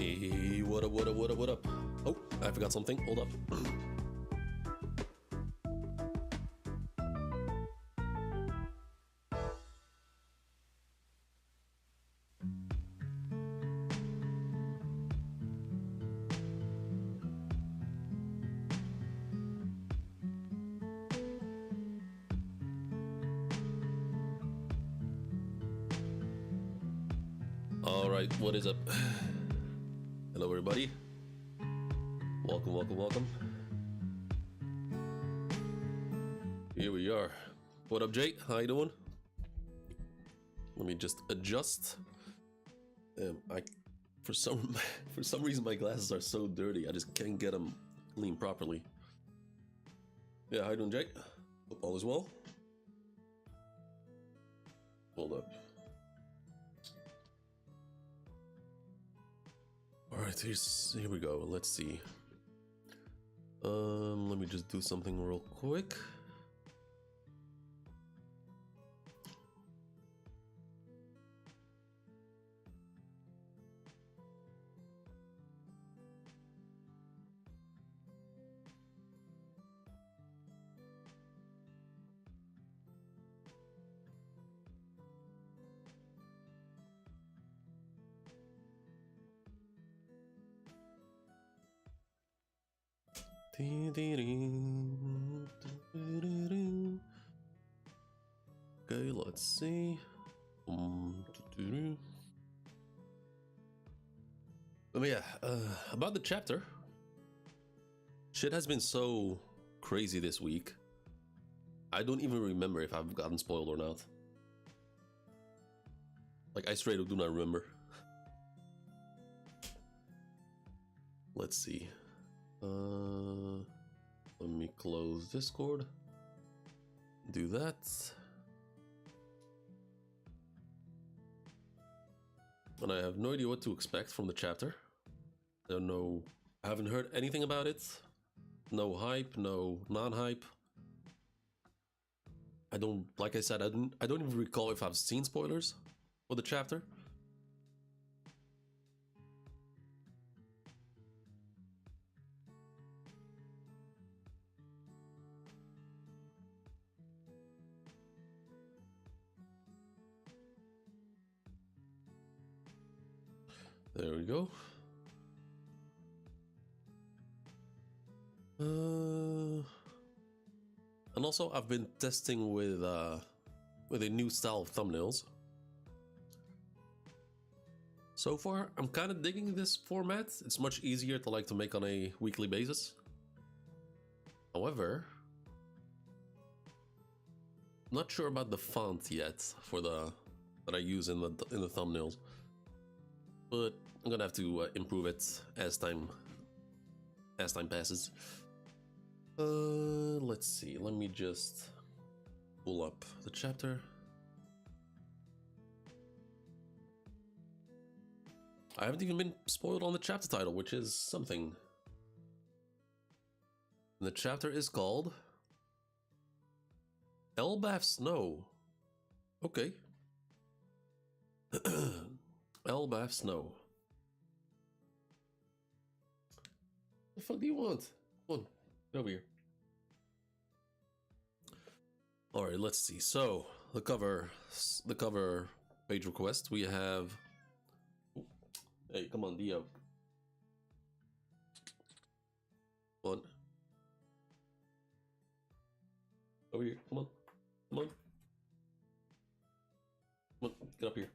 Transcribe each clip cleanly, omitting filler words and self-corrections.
Hey, what up, what up, what up, what up? Oh, I forgot something. Hold up. Alright, what is up? Hello, everybody. Welcome, welcome, welcome. Here we are. What up, Jay? How you doing? Let me just adjust. For some reason my glasses are so dirty. I just can't get them clean properly. Yeah, how you doing, Jay? Hope all is well. Hold up. Alright, here we go. Let's see. Let me just do something real quick. Okay, let's see. But yeah, about the chapter. Shit has been so crazy this week. I don't even remember if I've gotten spoiled or not. Like, I straight up do not remember. Let's see. Let me close Discord. Do that. And I have no idea what to expect from the chapter. I don't know. I haven't heard anything about it. No hype, no non-hype. Like I said, I don't even recall if I've seen spoilers for the chapter. There we go. And also, I've been testing with a new style of thumbnails. So far, I'm kind of digging this format. It's much easier to make on a weekly basis. However, not sure about the font yet for that I use in the thumbnails. But I'm gonna have to improve it as time passes. Let's see. Let me just pull up the chapter. I haven't even been spoiled on the chapter title, which is something. And the chapter is called Elbaf Snow. Okay. Elbaf Snow. What the fuck do you want? Come on, get over here. Alright, let's see. So, the cover page request, we have... Ooh. Hey, come on, Dio. Come on. Over here, come on. Come on. Come on, get up here.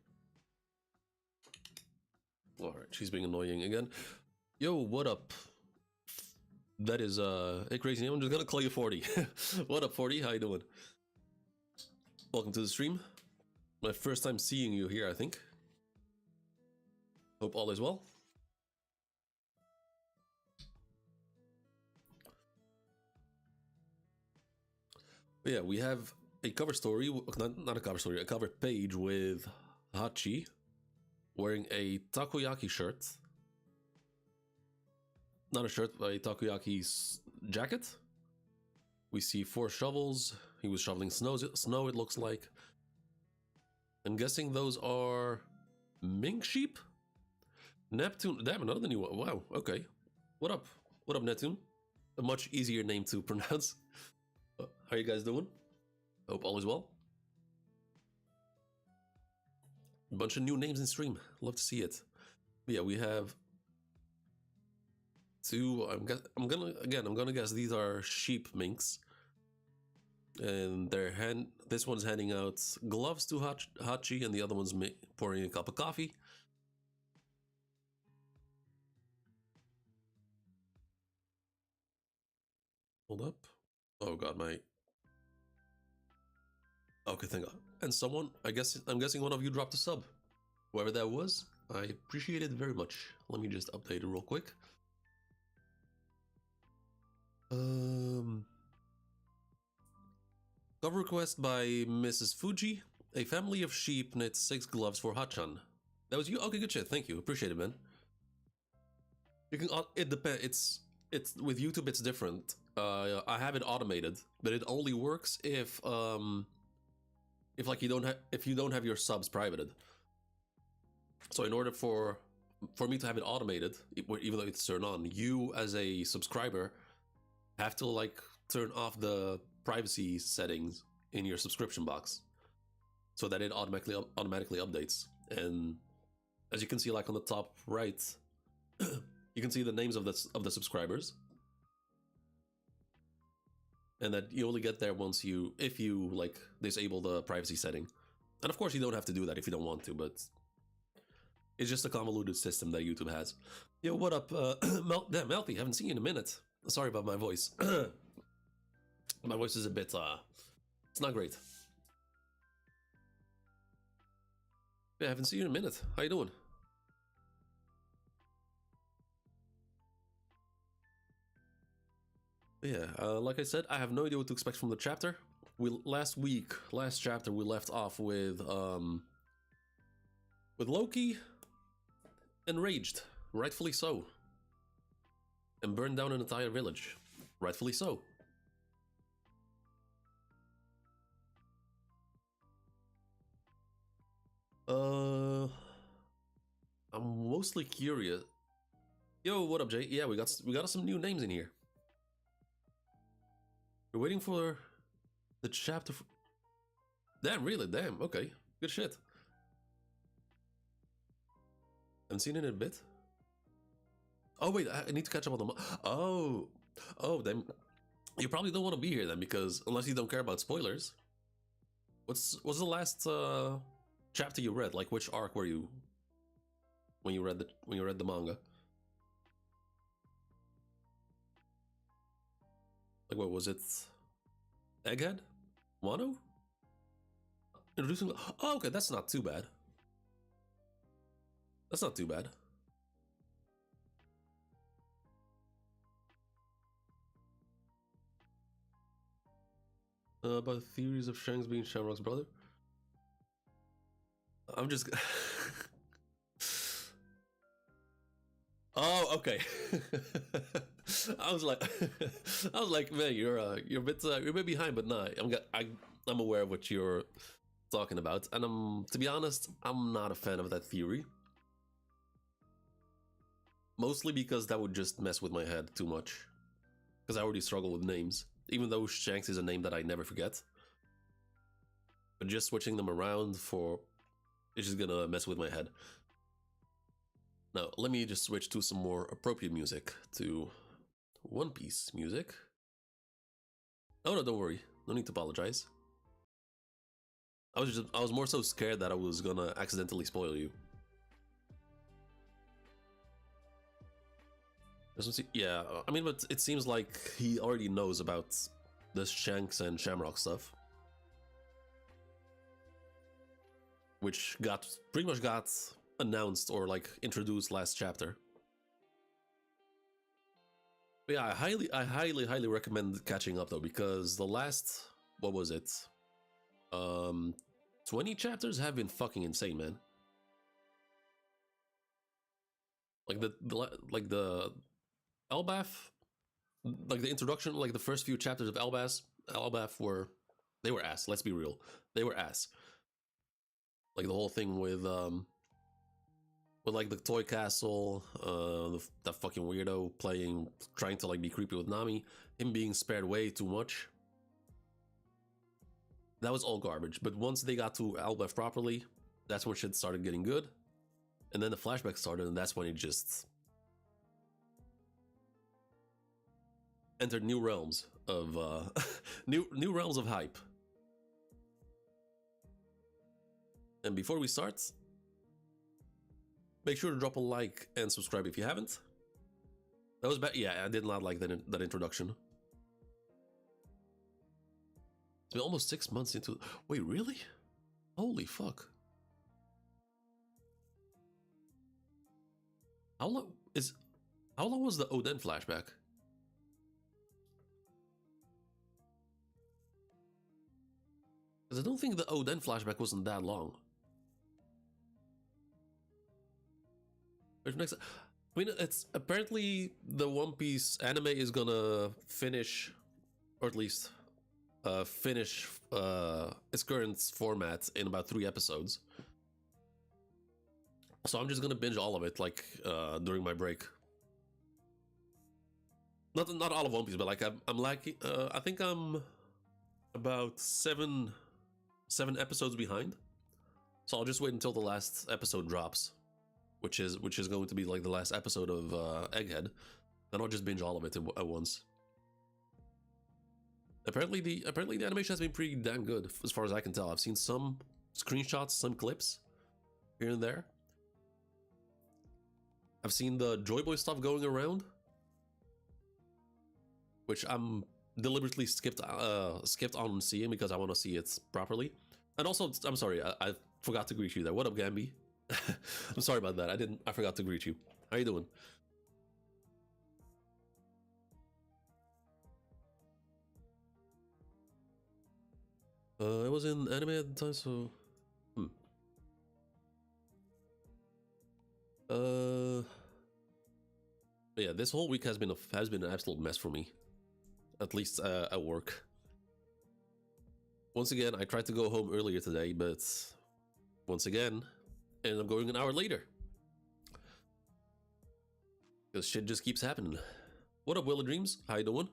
Alright, she's being annoying again. Yo, what up? That is, hey crazy, I'm just gonna call you 40. What up, 40? How you doing? Welcome to the stream. My first time seeing you here, I think. Hope all is well. But yeah, we have a cover story, not a cover story, a cover page with Hachi wearing a takoyaki shirt. Not a shirt, but a takoyaki jacket. We see 4 shovels. He was shoveling snow, it looks like. I'm guessing those are mink sheep? Neptune. Damn, another new one. Wow. Okay. What up? What up, Neptune? A much easier name to pronounce. How you guys doing? Hope all is well. A bunch of new names in stream. Love to see it. But yeah, we have two. I'm gonna guess these are sheep minks, and this one's handing out gloves to Hachi, and the other one's pouring a cup of coffee. Hold up. Oh god, my. Okay, thank god. And someone, I'm guessing one of you dropped a sub. Whoever that was, I appreciate it very much. Let me just update it real quick. Cover request by Mrs. Fuji. A family of sheep knit 6 gloves for Hachan. That was you? Okay, good shit. Thank you. Appreciate it, man. You can. It depends. It's with YouTube. It's different. I have it automated, but it only works if like you don't have your subs privated. So in order for me to have it automated, even though it's turned on, you as a subscriber have to like turn off the privacy settings in your subscription box so that it automatically updates. And as you can see, like on the top right, you can see the names of the subscribers, and that you only get there if you like disable the privacy setting. And of course, you don't have to do that if you don't want to, but it's just a convoluted system that YouTube has. Yo, what up, damn, Melty? Haven't seen you in a minute. Sorry about my voice. My voice is a bit, it's not great. Yeah, I haven't seen you in a minute. How you doing? Yeah, like I said, I have no idea what to expect from the chapter. Last chapter, we left off with Loki enraged, rightfully so, and burned down an entire village, rightfully so. I'm mostly curious. Yo, what up, Jay? Yeah, we got some new names in here. We're waiting for the chapter. Damn, really? Damn. Okay, good shit. Haven't seen it in a bit. Oh wait, I need to catch up on them. Oh, then you probably don't want to be here then, because unless you don't care about spoilers. What's the last chapter you read? Like, which arc were you when you read the manga? Like, what was it? Egghead? Wano? Introducing. Oh, okay, that's not too bad. That's not too bad. About theories of Shanks being Shamrock's brother. I'm just. Oh, okay. I was like, man, you're a bit behind, but nah, I'm aware of what you're talking about, and to be honest, I'm not a fan of that theory. Mostly because that would just mess with my head too much, because I already struggle with names, even though Shanks is a name that I never forget. But just switching them around it's just gonna mess with my head. Now, let me just switch to some more appropriate music, to One Piece music. Oh no, don't worry. No need to apologize. I was more so scared that I was gonna accidentally spoil you. Yeah, I mean, but it seems like he already knows about this Shanks and Shamrock stuff, which pretty much got announced or like introduced last chapter. But yeah, I highly recommend catching up though, because the last, what was it? 20 chapters have been fucking insane, man. Like the elbaf, like the introduction, like the first few chapters of elbaf were ass. Let's be real, they were ass. Like the whole thing with with like the toy castle, that fucking weirdo trying to like be creepy with Nami, him being spared way too much. That was all garbage. But once they got to elbaf properly, that's when shit started getting good. And then the flashback started, and that's when it just entered new realms of new realms of hype. And before we start, make sure to drop a like and subscribe if you haven't. That was bad. Yeah, I did not like that introduction. It's been almost 6 months into. Wait, really? Holy fuck! How long was the Oden flashback? Because I don't think the Oden flashback wasn't that long. Next, I mean, it's apparently the One Piece anime is gonna finish, or at least finish its current format in about 3 episodes. So I'm just gonna binge all of it, like during my break. Not all of One Piece, but like I'm lacking. I think I'm about seven episodes behind. So I'll just wait until the last episode drops, which is going to be like the last episode of Egghead. Then I'll just binge all of it at once. Apparently the animation has been pretty damn good as far as I can tell. I've seen some screenshots, some clips here and there. I've seen the Joy Boy stuff going around, which I'm deliberately skipped on seeing because I want to see it properly. And also, I'm sorry, I forgot to greet you there. What up, Gamby? I'm sorry about that. I forgot to greet you. How you doing? I was in anime at the time, so yeah, this whole week has been an absolute mess for me. At least at work. Once again, I tried to go home earlier today, but once again, ended up going an hour later. Because shit just keeps happening. What up, Willa Dreams? How you doing?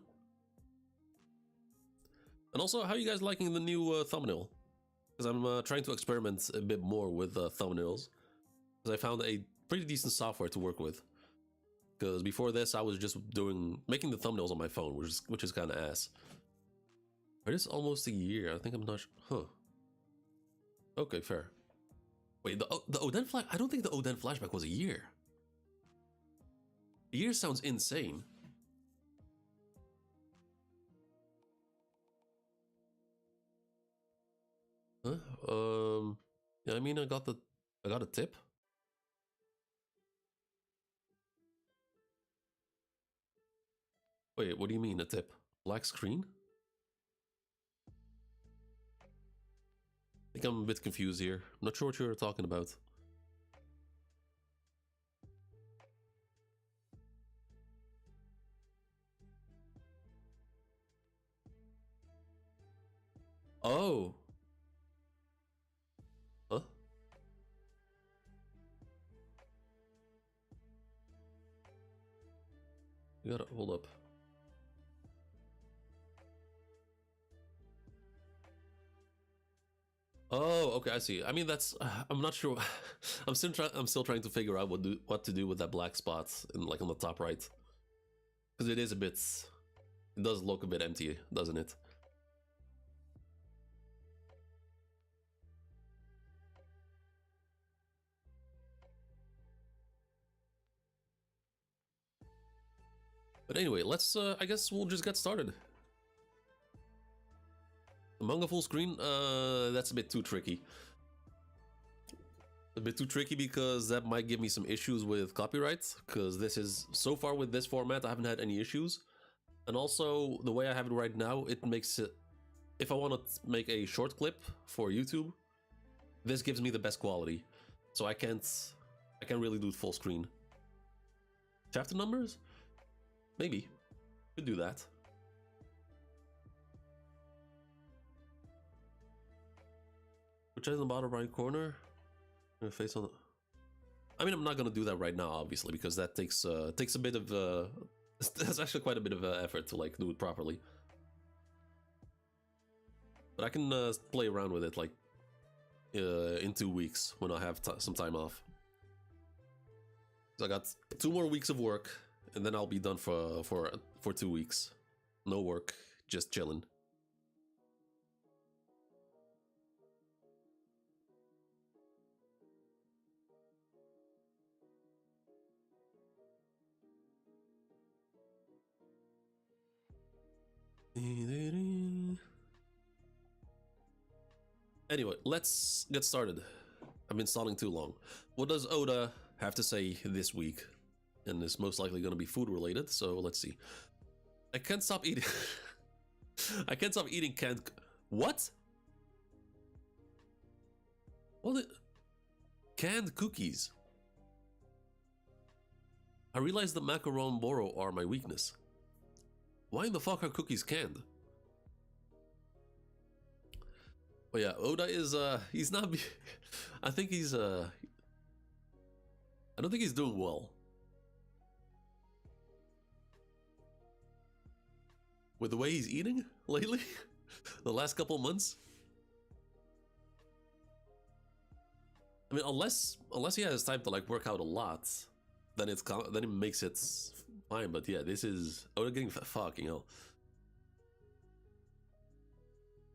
And also, how are you guys liking the new thumbnail? Because I'm trying to experiment a bit more with thumbnails. Because I found a pretty decent software to work with. Because before this, I was just making the thumbnails on my phone, which is kind of ass. But it's almost a year. I think I'm not. Huh. Okay, fair. Wait, the Oden flash. I don't think the Oden flashback was a year. A year sounds insane. Huh? Yeah, I mean, I got a tip. Wait, what do you mean a tip? Black screen? I think I'm a bit confused here. I'm not sure what you're talking about. Oh. Huh? You gotta hold up. Oh, okay, I see. I mean, that's I'm not sure. I'm still trying to figure out what to do with that black spot in like on the top right, because it is a bit. It does look a bit empty, doesn't it? But anyway, let's. I guess we'll just get started. The manga full screen. That's a bit too tricky. A bit too tricky because that might give me some issues with copyrights. Because this is so far with this format, I haven't had any issues. And also the way I have it right now, it makes it. If I want to make a short clip for YouTube, this gives me the best quality. So I can't really do it full screen. Chapter numbers? Maybe. Could do that. Which is in the bottom right corner? Face on the... I mean, I'm not gonna do that right now, obviously, because that takes a bit of that's actually quite a bit of effort to like do it properly. But I can play around with it like in 2 weeks when I have some time off. So I got 2 more weeks of work, and then I'll be done for 2 weeks. No work, just chilling. Anyway, let's get started. I've been stalling too long. What does Oda have to say this week? And it's most likely going to be food related, so let's see. I can't stop eating. I can't stop eating canned. What? What? Canned cookies. I realize the macaron boro are my weakness. Why in the fuck are cookies canned? Oh yeah, Oda is he's not. I think he's I don't think he's doing well with the way he's eating lately. The last couple months. I mean, unless he has time to like work out a lot, then it makes it fine. But yeah, this is Oda getting fucking hell.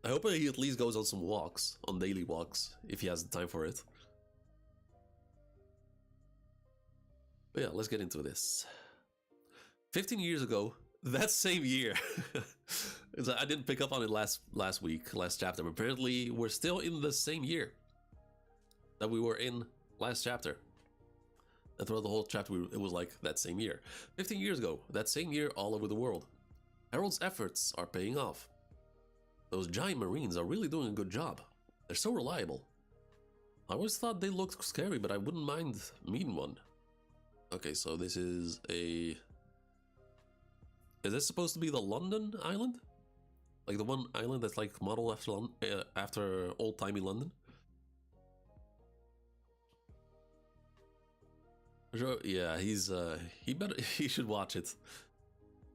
I hope he at least goes on some walks, on daily walks, if he has the time for it. But yeah, let's get into this. 15 years ago, that same year. I didn't pick up on it last chapter, but apparently we're still in the same year that we were in last chapter. And throughout the whole chapter, it was like that same year. 15 years ago, that same year all over the world. Harold's efforts are paying off. Those giant marines are really doing a good job. They're so reliable. I always thought they looked scary, but I wouldn't mind meeting one. Okay, so this is a... Is this supposed to be the London island? Like the one island that's like modeled after old-timey London? Sure, yeah, he should watch it.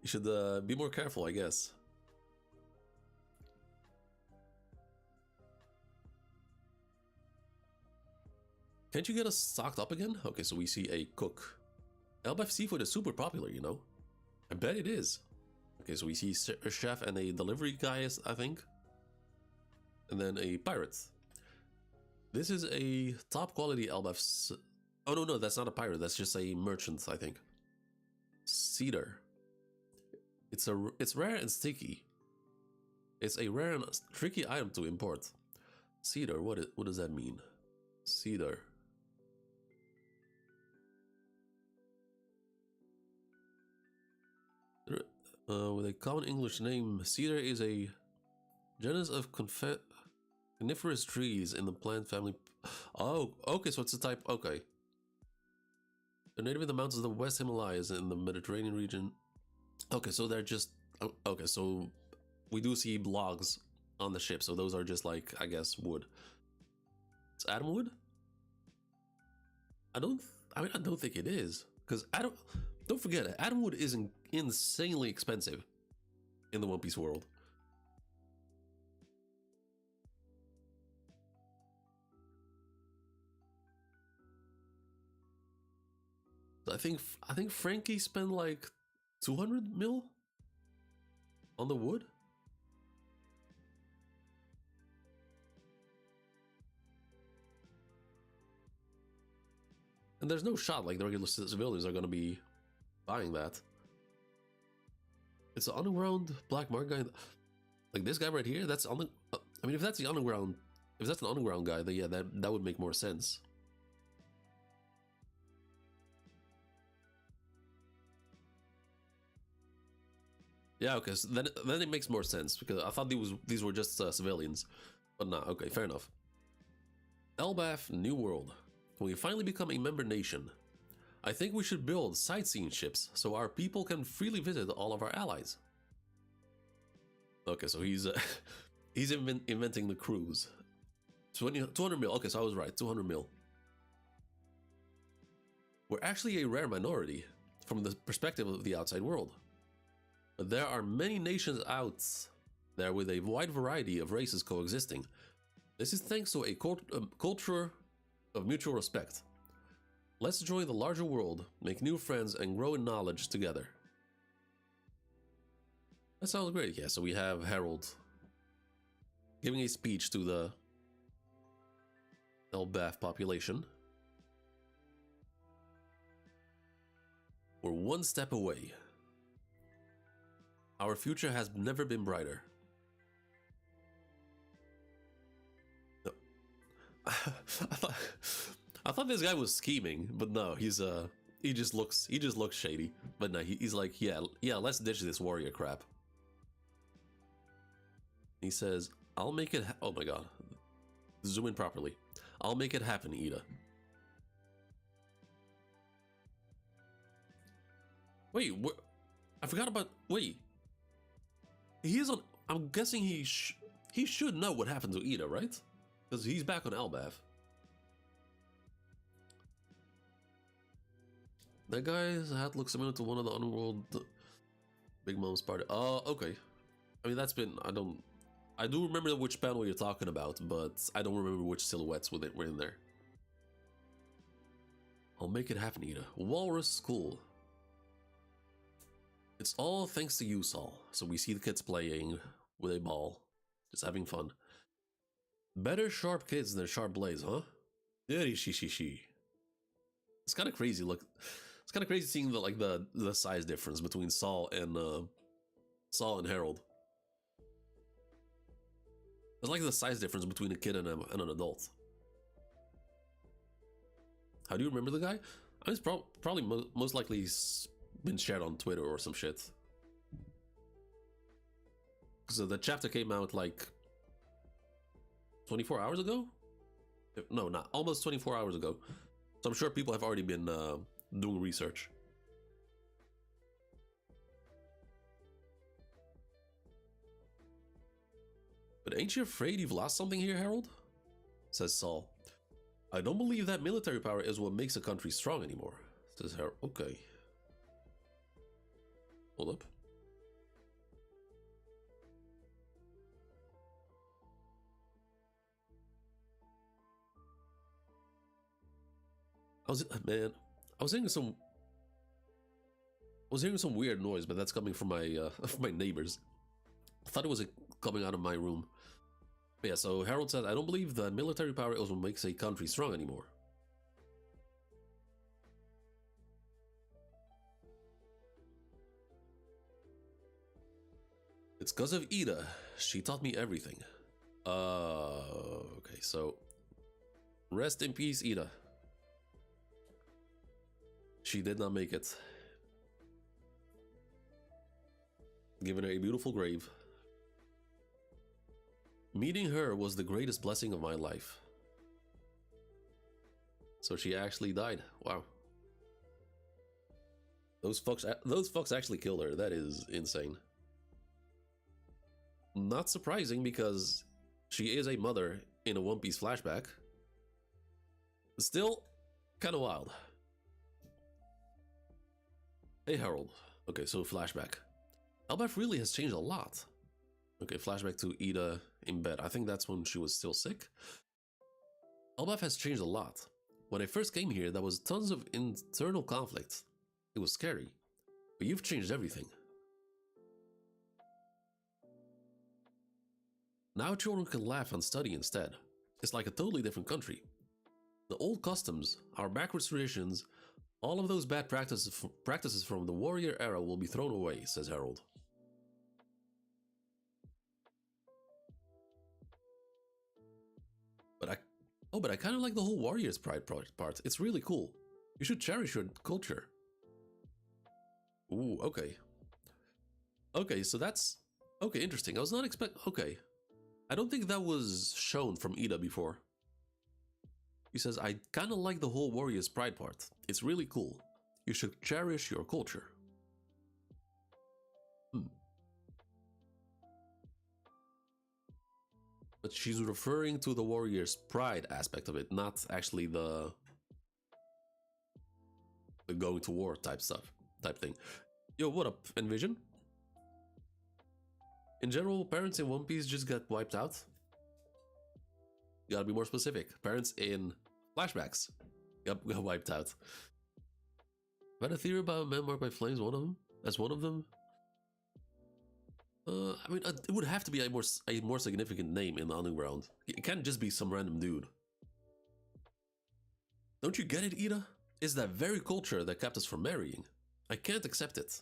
He should be more careful, I guess. Can't you get us stocked up again? Okay, so we see a cook. Elbaf seafood is super popular, you know. I bet it is. Okay, so we see a chef and a delivery guy, I think. And then a pirate. This is a top quality elbaf. Oh no, that's not a pirate. That's just a merchant, I think. Cedar. It's rare and sticky. It's a rare and tricky item to import. Cedar. What does that mean? Cedar. With a common English name, cedar is a genus of coniferous trees in the plant family. Oh, okay, so it's a type. Okay. They're native in the mountains of the West Himalayas in the Mediterranean region. Okay, so they're just... Okay, so we do see logs on the ship, so those are just like, I guess, wood. It's Adam wood? I don't think it is. Because don't forget it, Adam wood is insanely expensive in the One Piece world. I think Frankie spent like 200 mil on the wood. And there's no shot like the regular civilians are gonna be buying that. It's the underground black market guy. Like this guy right here, that's on the... I mean, if that's the underground... If that's an underground guy, then yeah, that would make more sense. Yeah, okay, so then it makes more sense, because I thought these were just civilians. But nah, okay, fair enough. Elbaf, New World. When we finally become a member nation, I think we should build sightseeing ships so our people can freely visit all of our allies. Okay, so he's inventing the cruise. 200 mil. Okay, so I was right. 200 mil. We're actually a rare minority from the perspective of the outside world. But there are many nations out there with a wide variety of races coexisting. This is thanks to a culture of mutual respect. Let's join the larger world, make new friends, and grow in knowledge together. That sounds great. Yeah, so we have Harold giving a speech to the elbaf population. We're one step away. Our future has never been brighter. No. I thought this guy was scheming, but no, he just looks shady. But no, he's like, yeah, let's ditch this warrior crap. He says, I'll make it oh my god. Zoom in properly. I'll make it happen, Ida. Wait, I forgot about, wait. He is on, I'm guessing he should know what happened to Ida, right? Because he's back on elbaf. That guy's hat looks similar to one of the Underworld Big Mom's party. Oh, okay. I mean, that's been, I do remember which panel you're talking about, but I don't remember which silhouettes were in there. I'll make it happen, Ida. Walrus School. It's all thanks to you, Saul. So we see the kids playing with a ball, just having fun. Better sharp kids than sharp blades, huh? She. It's kind of crazy. Look, it's kind of crazy seeing the size difference between Saul and Harold. It's like the size difference between a kid and an adult. How do you remember the guy? I mean, it's probably most likely been shared on Twitter or some shit. So the chapter came out like 24 hours ago? No, not almost 24 hours ago. So I'm sure people have already been doing research. But ain't you afraid you've lost something here, Harold? Says Saul. I don't believe that military power is what makes a country strong anymore. Says Harold. Okay. Hold up. I was hearing some weird noise, but that's coming from my from my neighbors. I thought it was coming out of my room. But yeah, so Harold said, I don't believe that military power is what makes a country strong anymore. It's because of Ida. She taught me everything. Okay, so rest in peace, Ida. She did not make it. Given her a beautiful grave. Meeting her was the greatest blessing of my life. So she actually died. Wow. Those fucks actually killed her. That is insane. Not surprising because she is a mother in a One Piece flashback. Still kind of wild. Hey Harold. Okay, so flashback. elbaf really has changed a lot. Okay, flashback to Ida in bed. I think that's when she was still sick. elbaf has changed a lot. When I first came here, there was tons of internal conflict. It was scary. But you've changed everything. Now children can laugh and study instead. It's like a totally different country. The old customs, our backwards traditions, all of those bad practices from the warrior era will be thrown away, says Harold. But I kind of like the whole warrior's pride part. It's really cool. You should cherish your culture. Ooh, okay. Okay, so that's... Okay, interesting. I was not okay. I don't think that was shown from Ida before. He says, I kind of like the whole warrior's pride part. It's really cool. You should cherish your culture. But she's referring to the warrior's pride aspect of it, not actually the... the going to war type stuff, type thing. Yo, what up, Envision? In general, parents in One Piece just got wiped out. You gotta be more specific. Parents in flashbacks got wiped out. I've had a theory about a man marked by flames, one of them. That's one of them. I mean, it would have to be a more significant name in the underground. It can't just be some random dude. Don't you get it, Ida? It's that very culture that kept us from marrying. I can't accept it.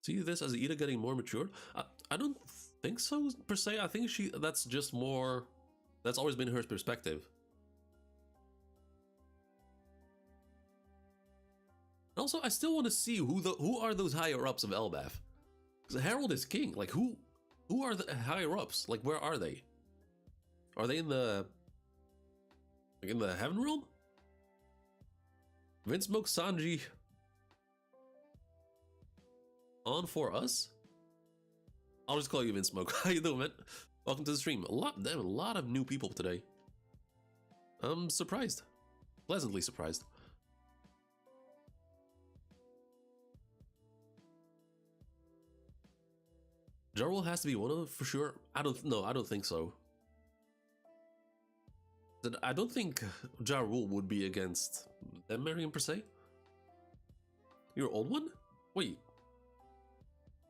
See this as Ida getting more mature? I don't think so, per se. I think that's just more... That's always been her perspective. Also, I still want to see who are those higher ups of elbaf. Because Harold is king. Like, who are the higher ups? Like, where are they? Are they in the... Like, in the heaven realm? Vince Smoke Sanji... On for us? I'll just call you Vince Smoke. How you doing, man? Welcome to the stream. A lot of new people today. I'm surprised. Pleasantly surprised. Jarl has to be one of them for sure. I don't think so. I don't think Ja Rule would be against them marrying per se. Your old one? Wait.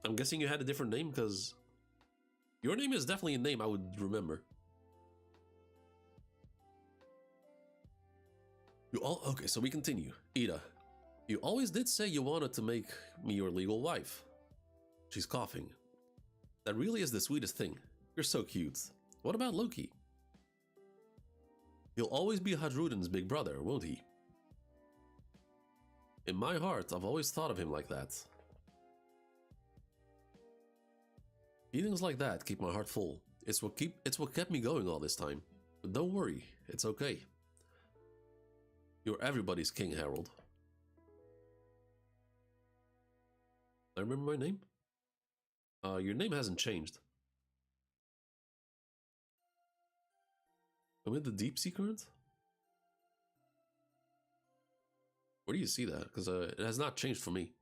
I'm guessing you had a different name because your name is definitely a name I would remember. Okay, so we continue. Ida, you always did say you wanted to make me your legal wife. She's coughing. That really is the sweetest thing. You're so cute. What about Loki? He'll always be Hadruden's big brother, won't he? In my heart, I've always thought of him like that. Feelings like that keep my heart full. It's what kept me going all this time. But don't worry, it's okay. You're everybody's king, Harold. I remember my name? Your name hasn't changed. I'm in the deep sea current? Where do you see that? Because it has not changed for me.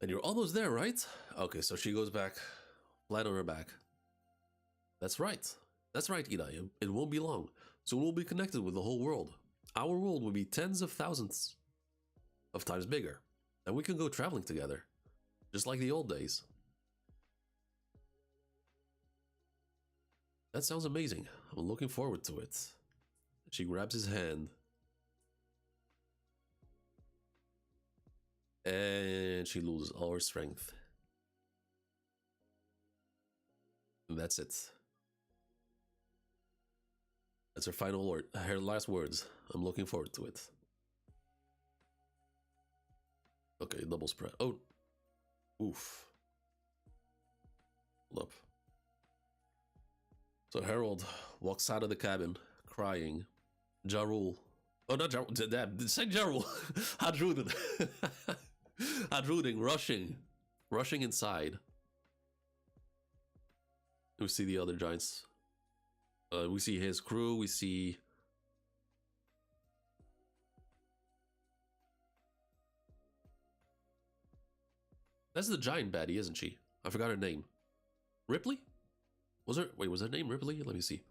And you're almost there, right? Okay, so she goes back, flat on her back. That's right. That's right, Ida. It won't be long. Soon we'll be connected with the whole world. Our world will be tens of thousands of times bigger. And we can go traveling together. Just like the old days. That sounds amazing. I'm looking forward to it. She grabs his hand. And she loses all her strength. And that's it. That's her final word, her last words. I'm looking forward to it. Okay, double spread. Oh. Oof. Hold up. So Harold walks out of the cabin, crying. Ja Rule. Oh, not Ja Rule. Say Ja Rule. Hadruden. Hadruden rushing inside. We see the other giants. We see his crew. We see. That's the giant baddie, isn't she? I forgot her name. Ripley? Was her name Ripley? Let me see.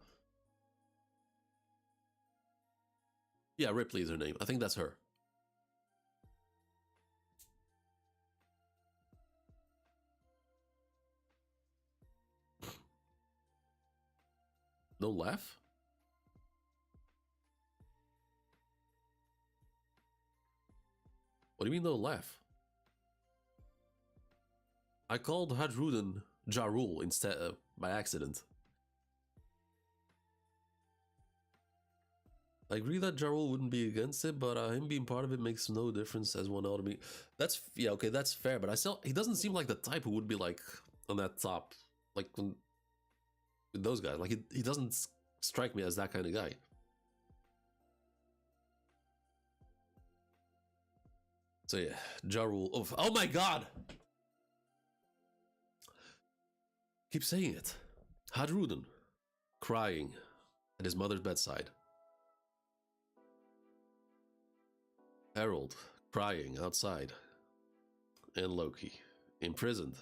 Yeah, Ripley is her name. I think that's her. No laugh? What do you mean no laugh? I called Hadruden Ja Rule instead by accident. I agree that Ja Rule wouldn't be against it, but him being part of it makes no difference as one ought to be. That's, yeah, okay, that's fair, but he doesn't seem like the type who would be like on that top, like with those guys. Like he doesn't strike me as that kind of guy. So yeah, Ja Rule. Oh my god! Keep saying it. Hadruden, crying at his mother's bedside. Harold, crying outside. And Loki, imprisoned.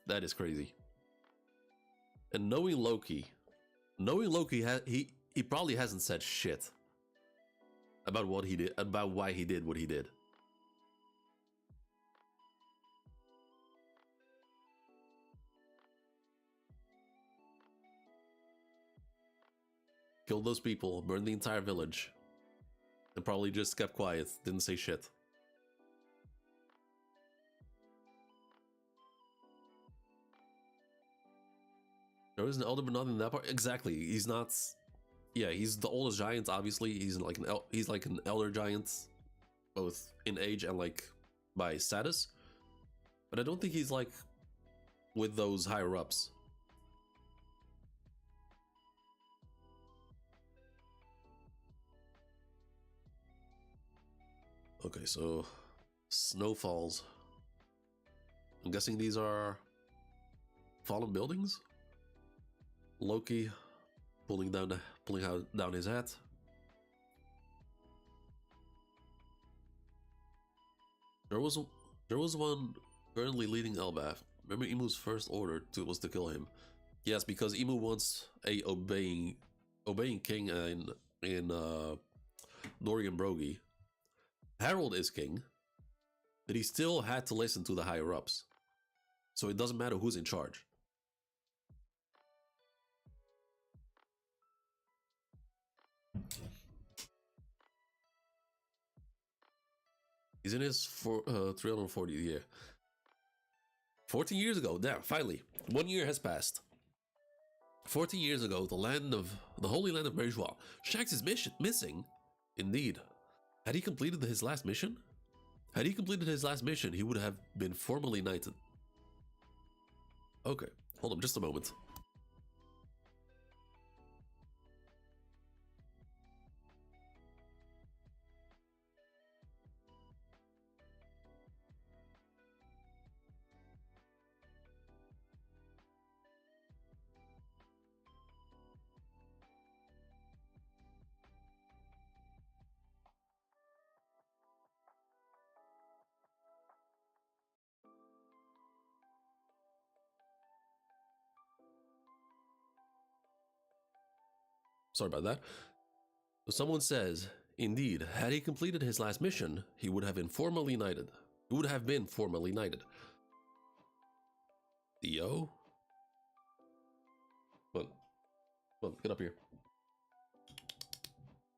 That is crazy. And knowing Loki, he probably hasn't said shit about what he did, about why he did what he did. Killed those people, burned the entire village, and probably just kept quiet, didn't say shit. There is an elder, but not in that part. Exactly, he's not. Yeah, he's the oldest giant. Obviously, he's like an elder giant, both in age and like by status. But I don't think he's like with those higher ups. Okay, so snowfalls. I'm guessing these are fallen buildings. Loki pulling down his hat. There was one currently leading elbaf. Remember Imu's first order was to kill him. Yes, because Imu wants a obeying king in Dorian Brogi. Harold is king, but he still had to listen to the higher ups. So it doesn't matter who's in charge. He's in his 340th year. 14 years ago, damn, finally. 1 year has passed. 14 years ago, the holy land of Merjois. Shax is missing. Indeed. Had he completed his last mission? Had he completed his last mission, he would have been formally knighted. Okay, hold on just a moment. Sorry about that. So someone says, indeed, had he completed his last mission, he would have been formally knighted. He would have been formally knighted. Theo? Come on, get up here.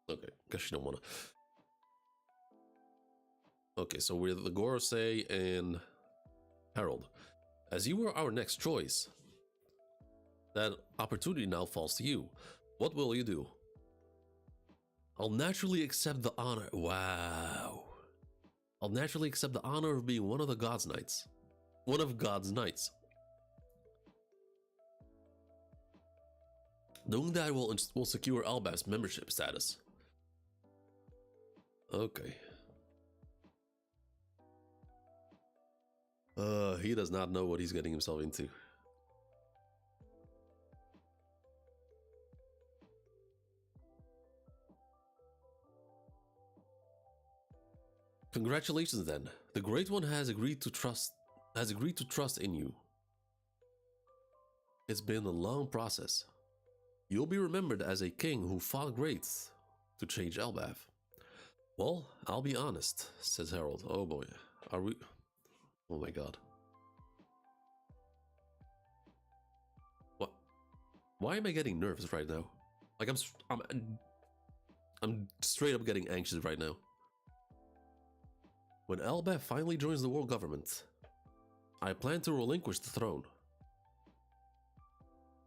Okay, guess you don't wanna. Okay, so we're the Gorosei and Harold. As you were our next choice, that opportunity now falls to you. What will you do? I'll naturally accept the honor. Wow. I'll naturally accept the honor of being one of the God's Knights. One of God's Knights. Knowing that will secure elbaf's membership status. Okay. He does not know what he's getting himself into. Congratulations then. The Great One has agreed to trust in you. It's been a long process. You'll be remembered as a king who fought great to change elbaf. Well, I'll be honest, says Harold. Oh boy. Are we... Oh my god. What? Why am I getting nervous right now? Like I'm straight up getting anxious right now. When elbaf finally joins the world government, I plan to relinquish the throne.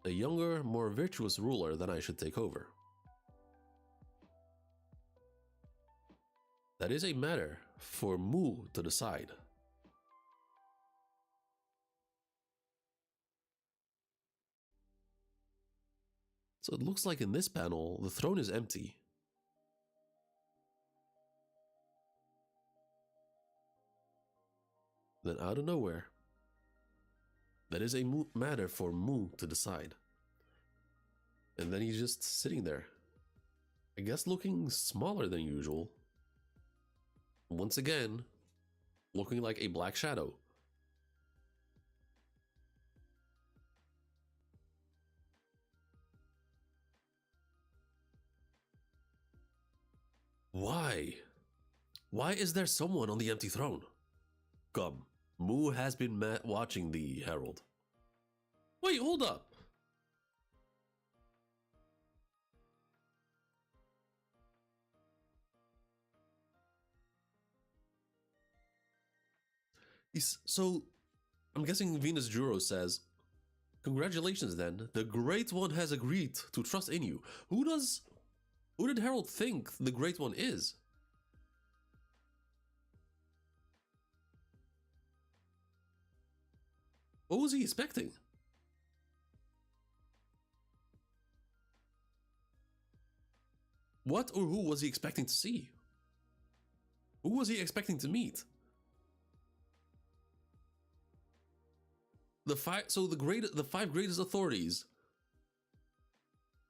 A younger, more virtuous ruler than I should take over. That is a matter for Mu to decide. So it looks like in this panel, the throne is empty. Then out of nowhere, that is a matter for Mu to decide. And then he's just sitting there, I guess looking smaller than usual. Once again, looking like a black shadow. Why? Why is there someone on the empty throne? Come, Mu has been watching thee, Herald. Wait, hold up. So, I'm guessing Venus Juro says, congratulations then, the Great One has agreed to trust in you. Who did Herald think the Great One is? What was he expecting? What or who was he expecting to see? Who was he expecting to meet? The five greatest authorities.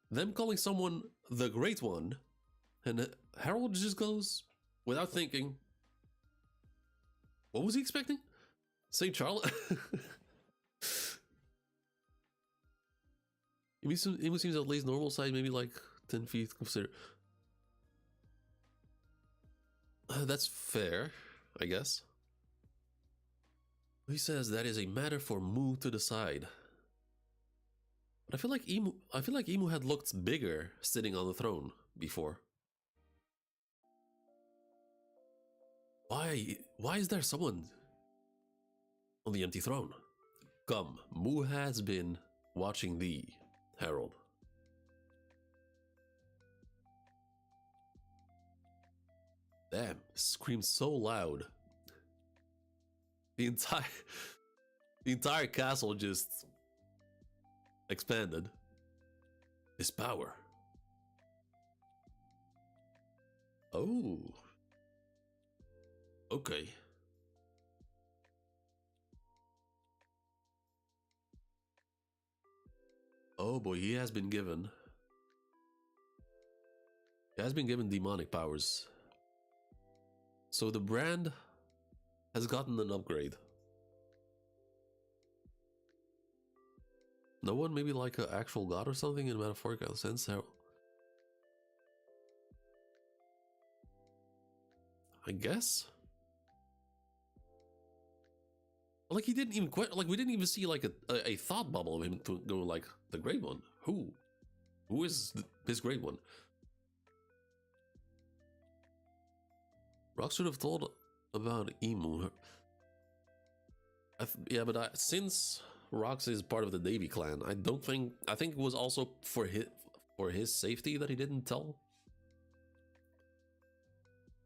Them calling someone the Great One, and Harold just goes without thinking. What was he expecting? St. Charles? It seems at least normal size, maybe like 10 feet. Consider. That's fair, I guess. He says that is a matter for Mu to decide. But I feel like Emu had looked bigger sitting on the throne before. Why is there someone on the empty throne? Come, Mu has been watching thee, Herald. Damn, screamed so loud. The entire castle just expanded. His power. Oh. Okay. Oh boy, he has been given demonic powers. So the brand has gotten an upgrade. No one, maybe like an actual god or something in a metaphorical sense. I guess. Like he didn't even we didn't even see like a thought bubble of him to go like the Great One. Who is this Great One? Rock should have told about Emu. Yeah, but since Rox is part of the Navy clan, I think it was also for his safety that he didn't tell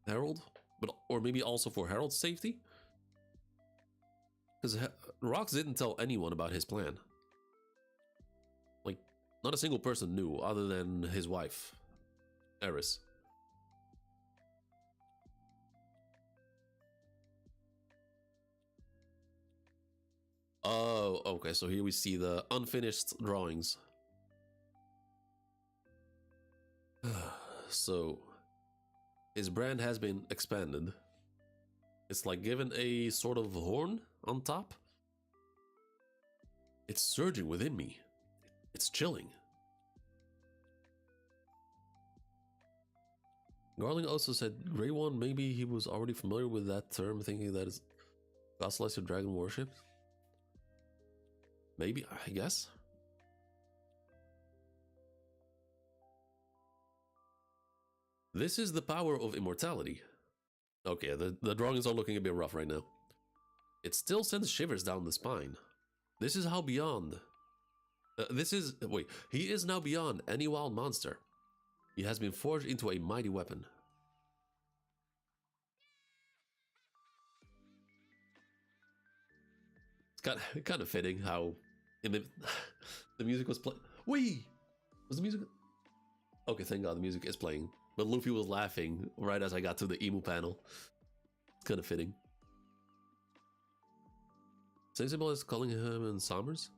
Harold, or maybe also for Harold's safety, because Rox didn't tell anyone about his plan. Like, not a single person knew other than his wife, Eris. Oh, okay, so here we see the unfinished drawings. So, his brand has been expanded. It's like given a sort of horn on top. It's surging within me. It's chilling. Garling also said, Grey One, maybe he was already familiar with that term, thinking that it's God Celestial Dragon worship. Maybe, I guess. This is the power of immortality. Okay, the drawings are looking a bit rough right now. It still sends shivers down the spine. This is how beyond... he is now beyond any wild monster. He has been forged into a mighty weapon. It's kind of fitting how the music was playing. Wait! Was the music... Okay, thank God the music is playing. But Luffy was laughing right as I got to the emu panel. It's kind of fitting. Same symbol as Cunningham and Somers?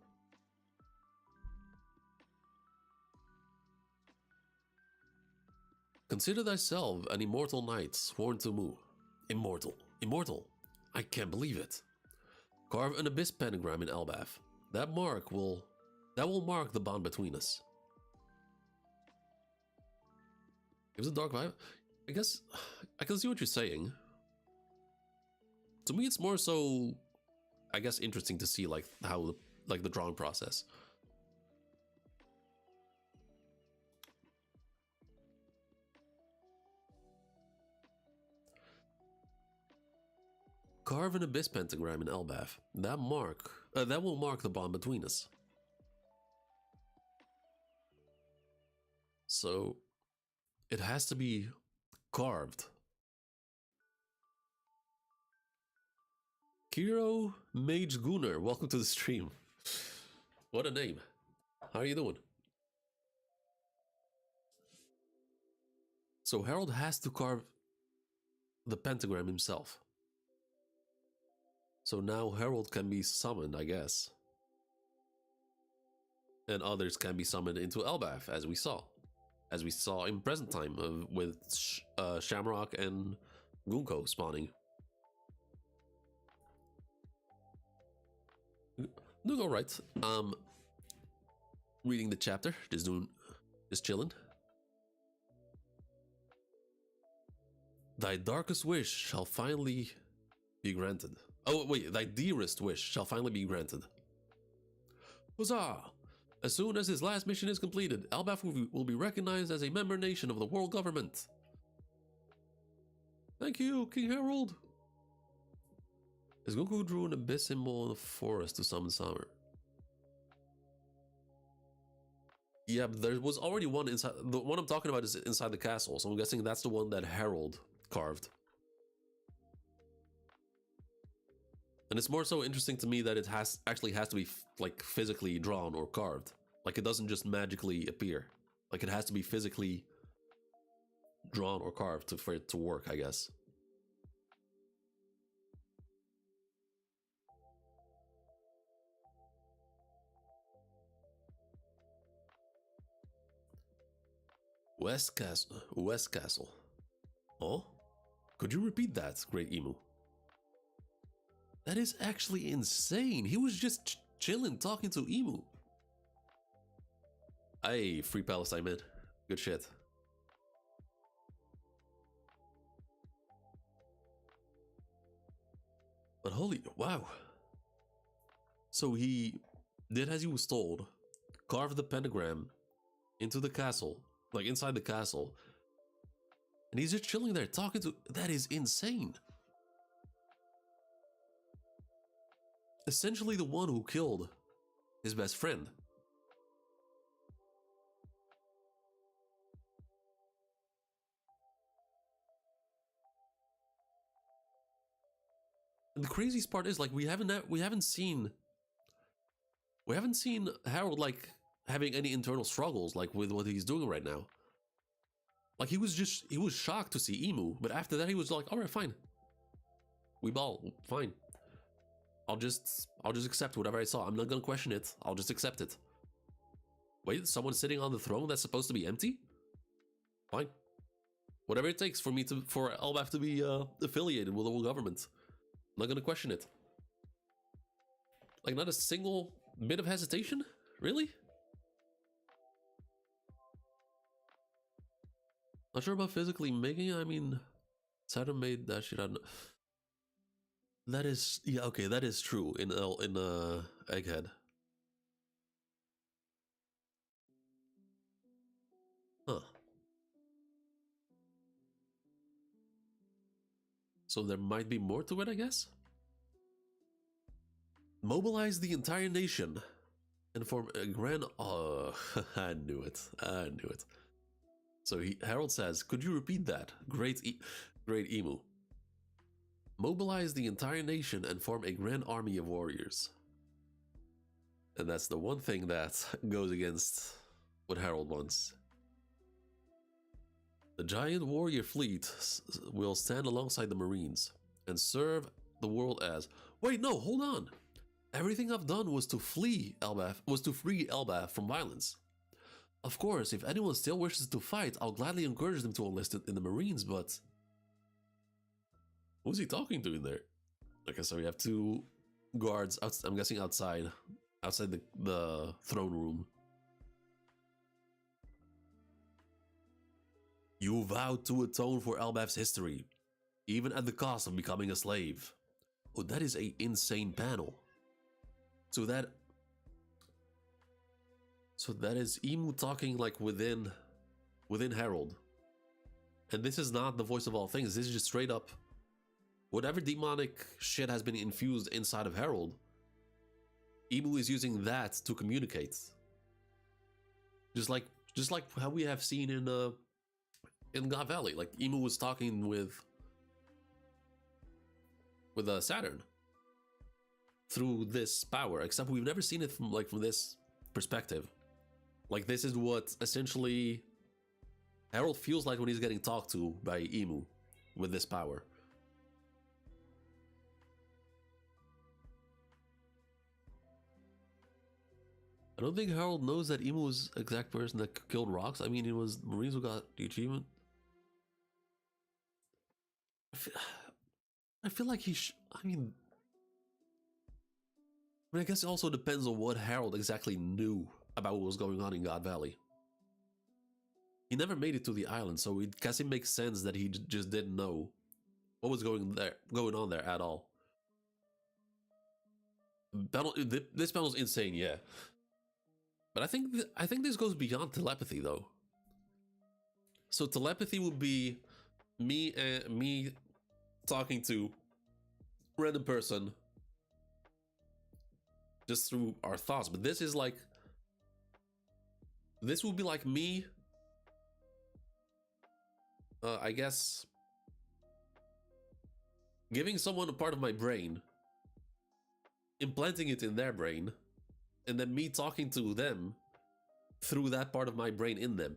Consider thyself an immortal knight sworn to Mu. Immortal. Immortal. I can't believe it. Carve an abyss pentagram in elbaf. That will mark the bond between us. Gives a dark vibe. I guess I can see what you're saying. To me, it's more so, I guess, interesting to see like how the drawing process. Carve an abyss pentagram in elbaf. That will mark the bond between us. So it has to be carved. Kiro Mage Gunnar, welcome to the stream. What a name. How are you doing? So Harold has to carve the pentagram himself. So now Harold can be summoned, I guess. And others can be summoned into elbaf, as we saw. As we saw in present time with Shamrock and Gunko spawning. Doing alright. Reading the chapter, just chilling. Thy darkest wish shall finally be granted. Oh wait, thy dearest wish shall finally be granted. Huzzah! As soon as his last mission is completed, elbaf will be recognized as a member nation of the world government. Thank you, King Harold. As Goku drew an abyss symbol in the forest to summon Summer. Yeah, but there was already one inside. The one I'm talking about is inside the castle, so I'm guessing that's the one that Harold carved. And it's more so interesting to me that it actually has to be like physically drawn or carved. Like it doesn't just magically appear. Like it has to be physically drawn or carved for it to work, I guess. West Castle. Oh? Could you repeat that, Great Emu? That is actually insane. He was just chilling, talking to Emu. Hey, Free Palestine, man. Good shit. But holy, wow. So he did as he was told, carved the pentagram into the castle, like inside the castle. And he's just chilling there, talking to... That is insane. Essentially the one who killed his best friend. And the craziest part is like we haven't seen Harold like having any internal struggles like with what he's doing right now. Like he was shocked to see Emu, but after that he was like, all right, fine. We ball, fine. I'll just accept whatever I saw. I'm not gonna question it. I'll just accept it. Wait, someone's sitting on the throne that's supposed to be empty? Fine. Whatever it takes for elbaf to be affiliated with the whole government. I'm not gonna question it. Like not a single bit of hesitation? Really? Not sure about physically making it. I mean, Saturn made that shit. I don't know. That is, yeah, okay, that is true in Egghead. Huh. So there might be more to it, I guess? Mobilize the entire nation and form a grand... Oh, I knew it. So Harold says, could you repeat that? Great Emu. Mobilize the entire nation and form a grand army of warriors. And that's the one thing that goes against what Harold wants. The giant warrior fleet will stand alongside the Marines and serve the world as... Wait, no, hold on. Everything I've done was to free elbaf from violence. Of course, if anyone still wishes to fight, I'll gladly encourage them to enlist in the Marines, but... Who's he talking to in there? Okay, so we have two guards, I'm guessing outside the throne room. You vowed to atone for Elbaf's history, even at the cost of becoming a slave. Oh, that is an insane panel. So that is Emu talking like within Herald. And this is not the voice of all things, this is just straight up whatever demonic shit has been infused inside of Herald. Emu is using that to communicate. Just like how we have seen in God Valley. Like Emu was talking with Saturn through this power, except we've never seen it from this perspective. Like this is what essentially Herald feels like when he's getting talked to by Emu with this power. I don't think Harold knows that Emu was the exact person that killed Rocks. I mean, it was Marines who got the achievement. I feel like I mean, I guess it also depends on what Harold exactly knew about what was going on in God Valley. He never made it to the island, so I guess it makes sense that he just didn't know what was going on there at all. This panel's insane, yeah. But I think this goes beyond telepathy, though. So telepathy would be me talking to a random person just through our thoughts. But this is like, this would be like me, I guess, giving someone a part of my brain, implanting it in their brain, and then me talking to them through that part of my brain in them.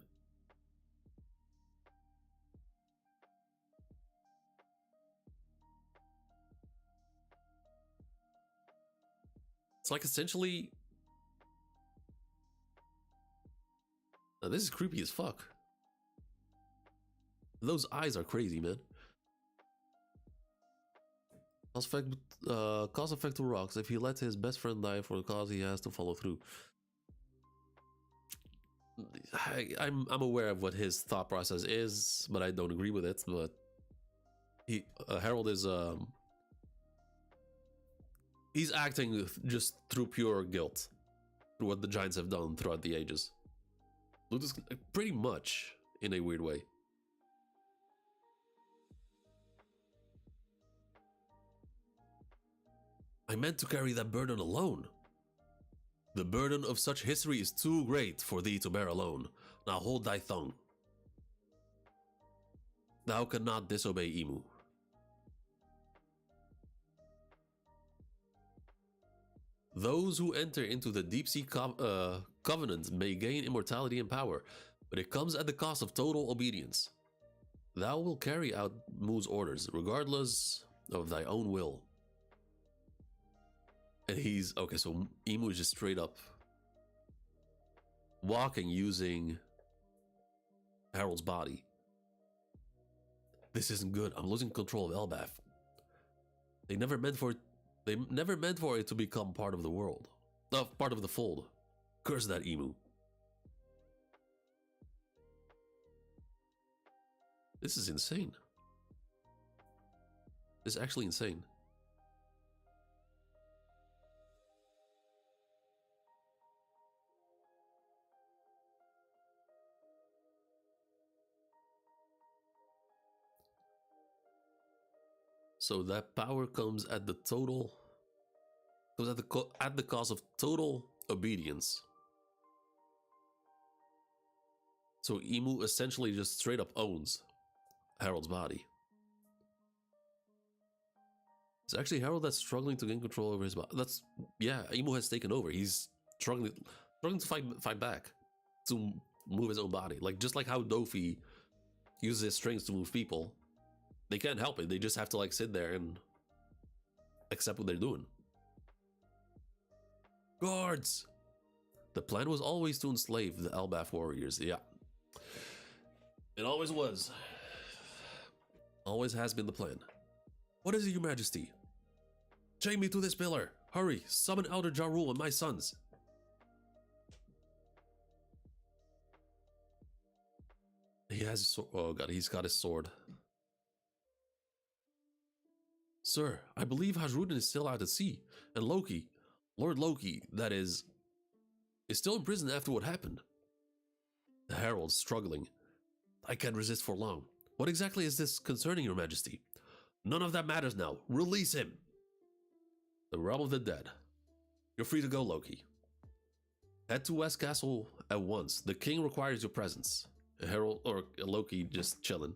It's like essentially... Now, this is creepy as fuck. Those eyes are crazy, man. Cause effect to Rocks. If he lets his best friend die for the cause, he has to follow through. I'm aware of what his thought process is, but I don't agree with it. But Harold is he's acting just through pure guilt, through what the Giants have done throughout the ages. Lutus, pretty much in a weird way. I meant to carry that burden alone. The burden of such history is too great for thee to bear alone. Now hold thy tongue. Thou cannot disobey Emu. Those who enter into the deep sea covenant may gain immortality and power, but it comes at the cost of total obedience. Thou will carry out Mu's orders, regardless of thy own will. And he's... Okay, so Emu is just straight up walking using Harold's body. This isn't good. I'm losing control of elbaf. They never meant for it to become part of the world. Part of the fold. Curse that Emu. This is insane. This is actually insane. So that power comes at the cost of total obedience. So Emu essentially just straight up owns Harold's body. It's actually Harold that's struggling to gain control over his body. Yeah, Emu has taken over. He's struggling to fight back, to move his own body. Just like how Dofi uses his strength to move people. They can't help it. They just have to sit there and accept what they're doing. Guards! The plan was always to enslave the elbaf warriors. Yeah. It always was. Always has been the plan. What is it, your majesty? Chain me to this pillar. Hurry, summon Elder Jarul and my sons. He has his sword. Oh god, he's got his sword. Sir, I believe Hajrudin is still out at sea, and Loki, Lord Loki, that is still in prison after what happened. The herald's struggling. I can't resist for long. What exactly is this concerning, your majesty? None of that matters now. Release him. The realm of the dead. You're free to go, Loki. Head to West Castle at once. The king requires your presence. A herald or a Loki just chilling.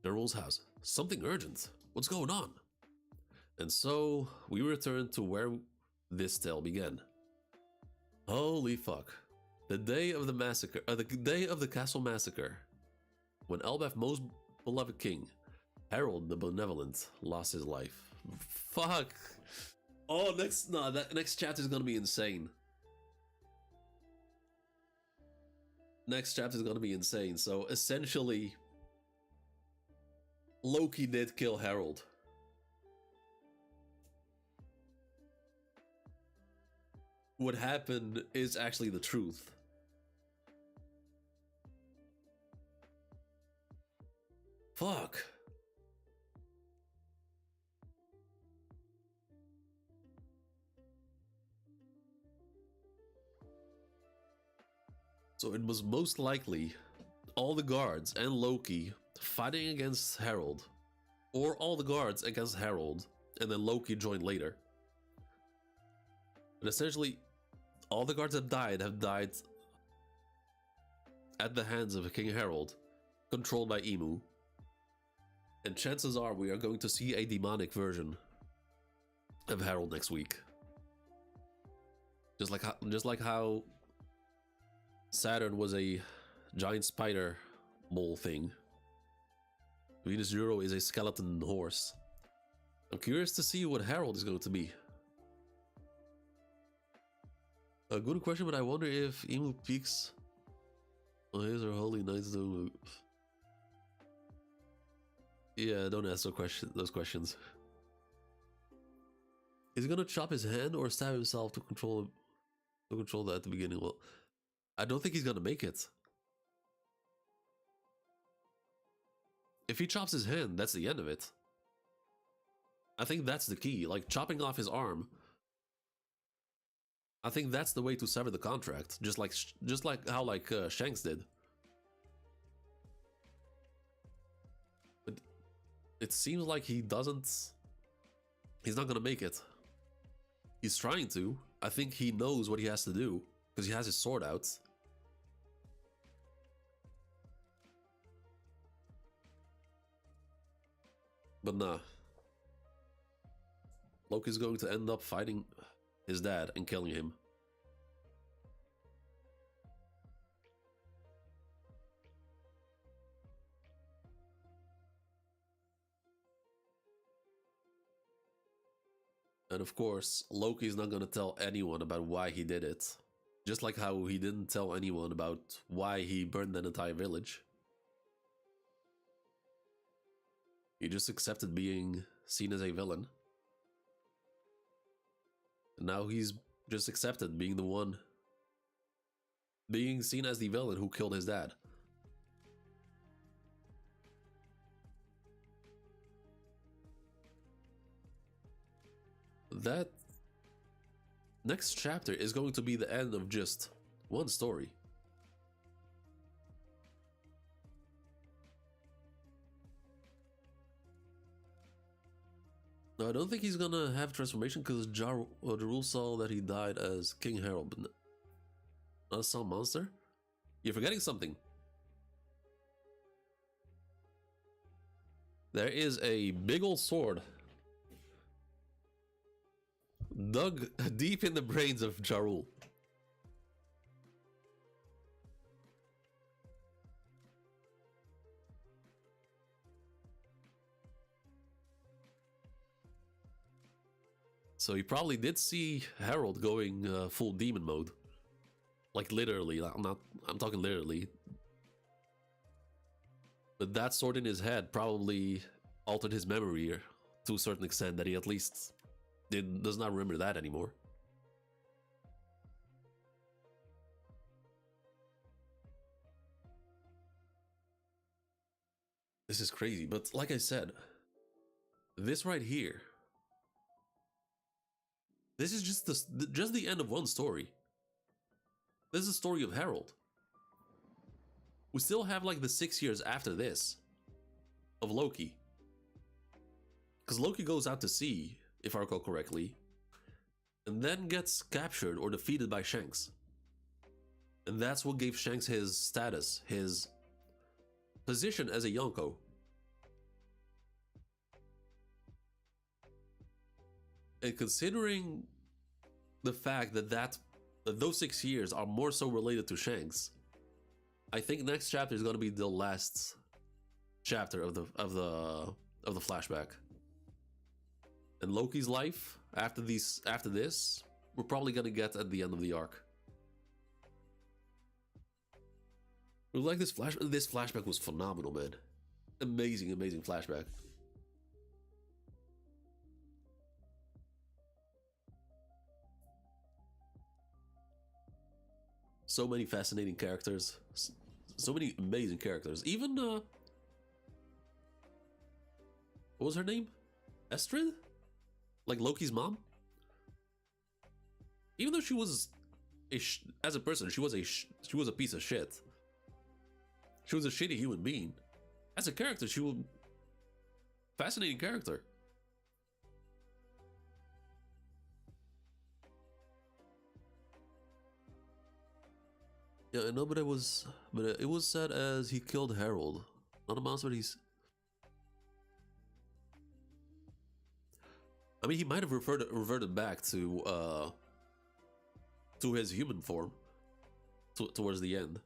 Jarul's house. Something urgent. What's going on? And so we return to where this tale began. Holy fuck. The day of the massacre, the day of the castle massacre, when Elbaf's most beloved king, Harold the Benevolent, lost his life. Fuck. Oh, that next chapter is gonna be insane. Next chapter is gonna be insane. So essentially, Loki did kill Harold. What happened is actually the truth. Fuck. So it was most likely all the guards and Loki fighting against Harold, or all the guards against Harold, and then Loki joined later. But essentially, all the guards have died at the hands of King Harold, controlled by Emu. And chances are we are going to see a demonic version of Harold next week. Just like how Saturn was a giant spider mole thing. Venus Euro is a skeleton horse. I'm curious to see what Harold is going to be. A good question, but I wonder if Emu peaks on his or Holy Knights do. Yeah, don't ask those questions. Is he gonna chop his hand or stab himself to control that at the beginning? Well, I don't think he's gonna make it. If he chops his hand, that's the end of it. I think that's the key, like chopping off his arm. I think that's the way to sever the contract, just like how Shanks did. But it seems like he's not gonna make it. He's trying to. I think he knows what he has to do because he has his sword out. But nah. Loki's going to end up fighting his dad and killing him. And of course, Loki's not gonna tell anyone about why he did it. Just like how he didn't tell anyone about why he burned an entire village. He just accepted being seen as a villain. And now he's just accepted being the one being seen as the villain who killed his dad. That next chapter is going to be the end of just one story. No, I don't think he's gonna have transformation because Jarul saw that he died as King Harold, but not as some monster. You're forgetting something. There is a big old sword dug deep in the brains of Jarul. So he probably did see Harold going full demon mode. Like literally, I'm talking literally. But that sword in his head probably altered his memory to a certain extent that he at least does not remember that anymore. This is crazy, but like I said, this right here, this is just the end of one story. This is the story of Harold. We still have like the 6 years after this of Loki. Because Loki goes out to sea, if I recall correctly, and then gets captured or defeated by Shanks. And that's what gave Shanks his status, his position as a Yonko. And considering the fact that those 6 years are more so related to Shanks, I think next chapter is going to be the last chapter of the flashback. And Loki's life after this, we're probably going to get at the end of the arc. Like this flashback was phenomenal, man. Amazing flashback. So many fascinating characters, so many amazing characters. Even what was her name? Estrid? Like Loki's mom? Even though she was as a person, she was a piece of shit. She was a shitty human being. As a character, she was a fascinating character. Yeah, I know, but it was said as he killed Harold. Not a monster, but I mean, he might have reverted back to his human form towards the end.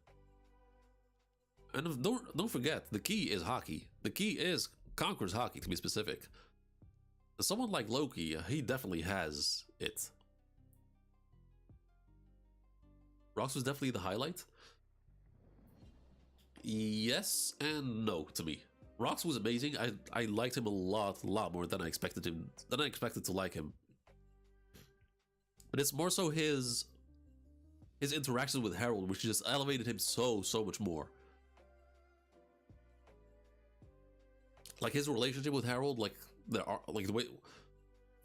And don't forget, the key is hockey. The key is Conqueror's hockey, to be specific. Someone like Loki, he definitely has it. Rox was definitely the highlight. Yes and no to me. Rox was amazing. I liked him a lot more than I expected to like him. But it's more so his interactions with Harold, which just elevated him so much more. Like his relationship with Harold, like the way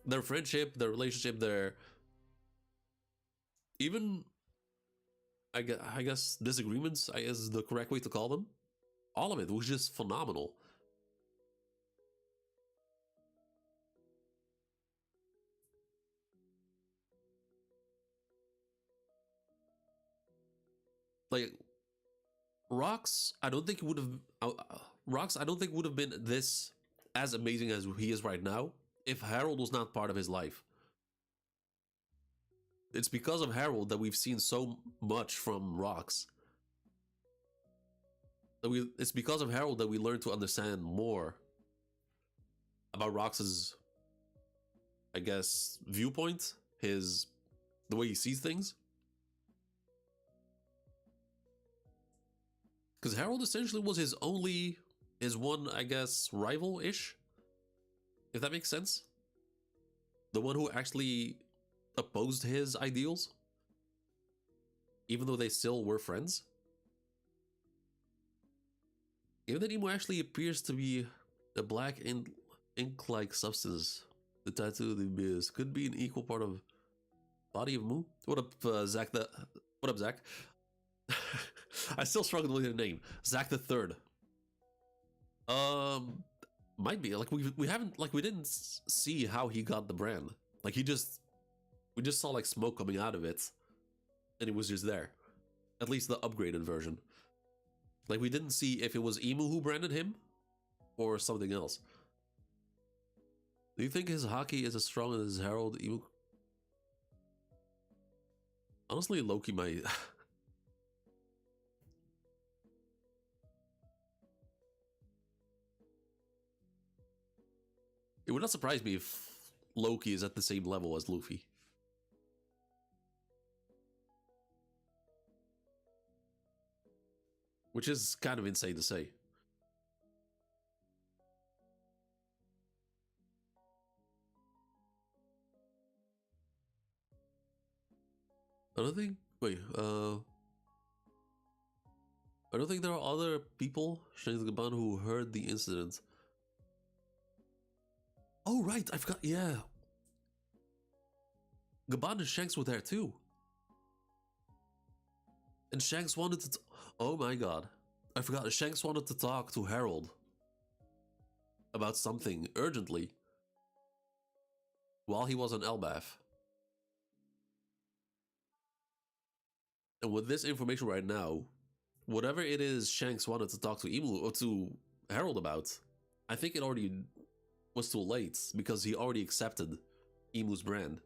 their friendship, their relationship, their even I guess disagreements, I guess is the correct way to call them. All of it was just phenomenal. Like Rox, I don't think would have been this as amazing as he is right now if Harold was not part of his life. It's because of Harold that we've seen so much from Rox. It's because of Harold that we learn to understand more about Rox's, I guess, viewpoint, the way he sees things. Because Harold essentially was his one, I guess, rival-ish, if that makes sense. The one who actually opposed his ideals, even though they still were friends. Even that Emo actually appears to be a black ink-like substance. The tattoo of the abyss could be an equal part of body of Mu. What up, Zach? What up, Zach? I still struggle with your name, Zach the Third. Might be like we didn't see how he got the brand. Like we just saw like smoke coming out of it, and it was just there. At least the upgraded version. Like we didn't see if it was Emu who branded him, or something else. Do you think his hockey is as strong as Harold Emu? Honestly, Loki might. It would not surprise me if Loki is at the same level as Luffy. Which is kind of insane to say. I don't think. Wait, I don't think there are other people, Shanks Gaban, who heard the incident. Oh, right, I forgot. Yeah. Gaban and Shanks were there too. And Shanks wanted to. Oh my god. I forgot. Shanks wanted to talk to Harold about something urgently while he was on elbaf. And with this information right now, whatever it is Shanks wanted to talk to Emu or to Harold about, I think it already was too late because he already accepted Emu's brand.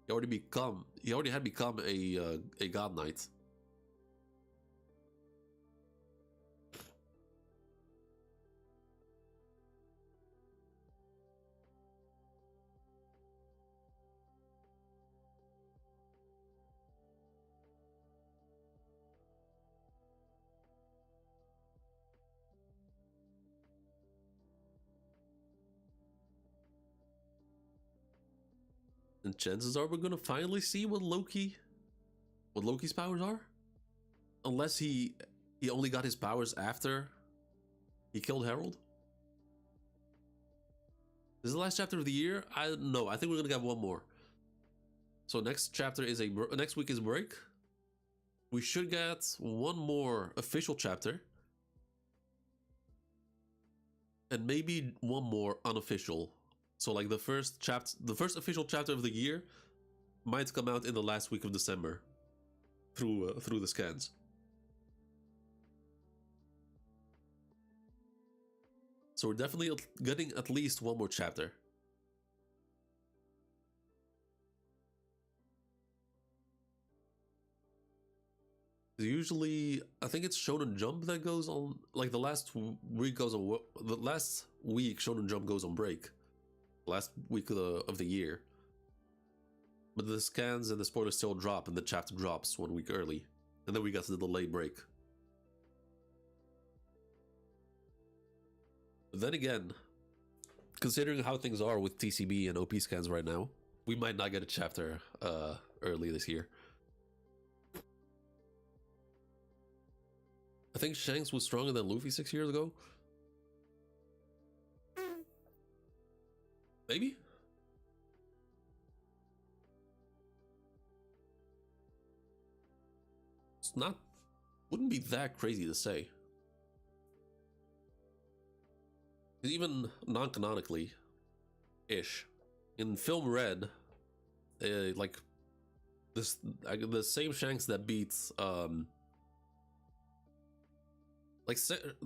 He already had become a god knight. And chances are we're gonna finally see what Loki's powers are. Unless he only got his powers after he killed Harold. This is the last chapter of the year? I don't know. I think we're gonna get one more. So next chapter is next week is break. We should get one more official chapter. And maybe one more unofficial. So like the first official chapter of the year might come out in the last week of December through the scans. So we're definitely getting at least one more chapter. Usually, I think it's Shonen Jump that goes on. Like the last week Shonen Jump goes on break. Last week of the year. But the scans and the spoilers still drop and the chapter drops 1 week early. And then we got the delayed break. But then again, considering how things are with TCB and OP scans right now, we might not get a chapter early this year. I think Shanks was stronger than Luffy 6 years ago. Maybe? Wouldn't be that crazy to say. Even non-canonically, ish. In Film Red, like, the same Shanks that beats, the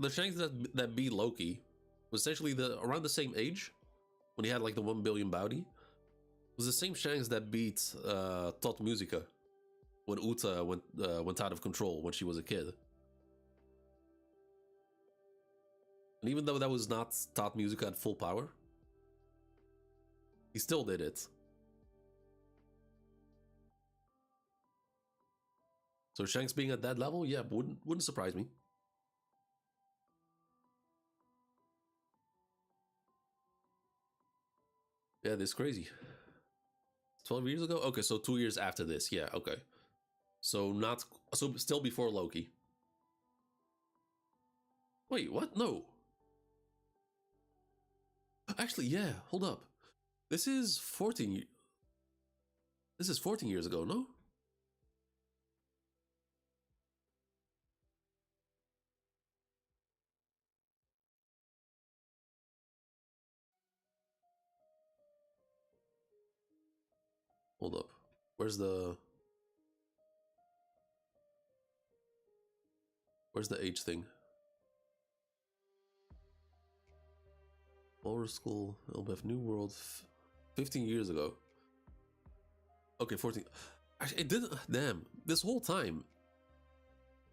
Shanks that beat Loki was essentially around the same age. When he had like the 1 billion bounty, was the same Shanks that beat Tot Musica when Uta went out of control when she was a kid. And even though that was not Tot Musica at full power, he still did it. So Shanks being at that level, yeah, wouldn't surprise me. Yeah, this is crazy. 12 years ago? Okay, so 2 years after this. Yeah, okay. So still before Loki. Wait, what? No. Actually, yeah, hold up. This is 14 years ago, no? Hold up. Where's the age thing? Walrus School, elbaf New World, 15 years ago. Okay, 14. Actually, it didn't. Damn, this whole time,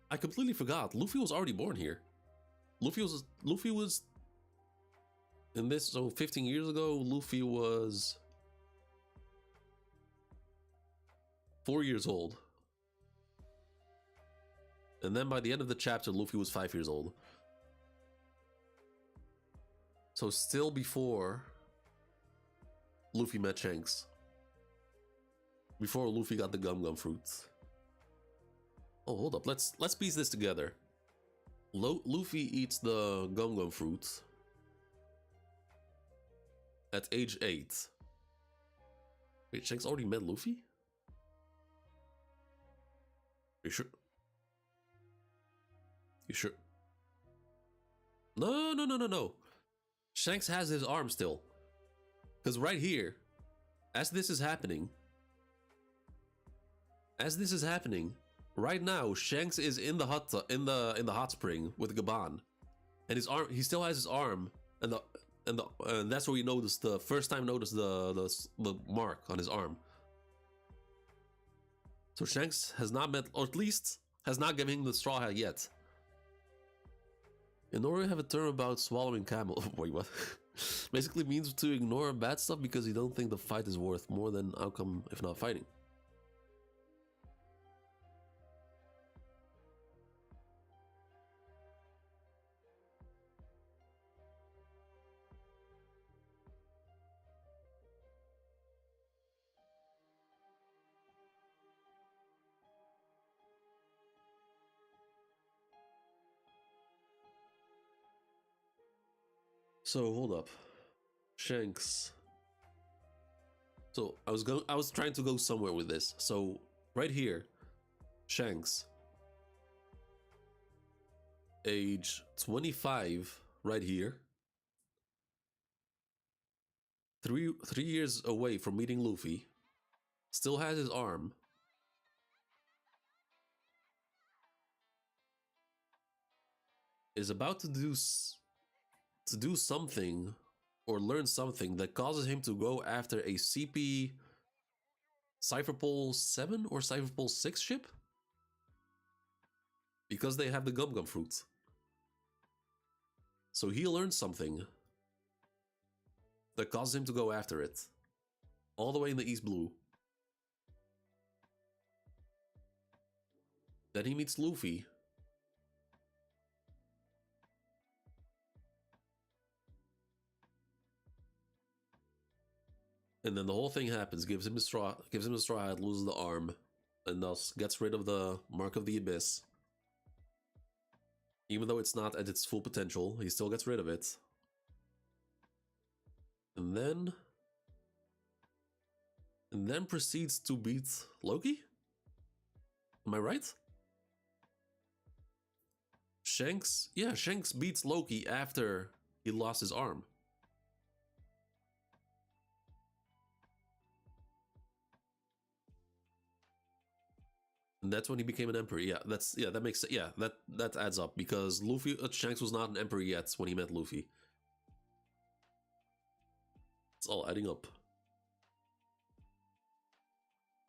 I completely forgot. Luffy was already born here. Luffy was. in this, so 15 years ago, Luffy was 4 years old. And then by the end of the chapter, Luffy was 5 years old. So still before Luffy met Shanks. Before Luffy got the Gum Gum fruits. Oh, hold up. Let's piece this together. Luffy eats the Gum Gum fruits at age 8. Wait, Shanks already met Luffy? You sure? You sure? No. Shanks has his arm still. Because right here, as this is happening, right now, Shanks is in the hot hot spring with Gaban, and his arm. He still has his arm, and that's where we noticed the first time the mark on his arm. So Shanks has not met, or at least has not given him the straw hat yet. In order to have a term about swallowing camel, wait, what? Basically means to ignore bad stuff because you don't think the fight is worth more than outcome if not fighting. So hold up, Shanks. So I was trying to go somewhere with this. So right here, Shanks, age 25, right here. 3 years away from meeting Luffy, still has his arm. Is about to do something or learn something that causes him to go after a CP Cypherpole 7 or Cypherpole 6 ship? Because they have the Gum Gum fruits. So he learned something that causes him to go after it. All the way in the East Blue. Then he meets Luffy. And then the whole thing happens, gives him a straw hat, loses the arm, and thus gets rid of the Mark of the Abyss. Even though it's not at its full potential, he still gets rid of it. And then proceeds to beat Loki? Am I right? Shanks beats Loki after he lost his arm. And that's when he became an emperor. Yeah, that makes sense. Yeah, that adds up because Shanks was not an emperor yet when he met Luffy. It's all adding up.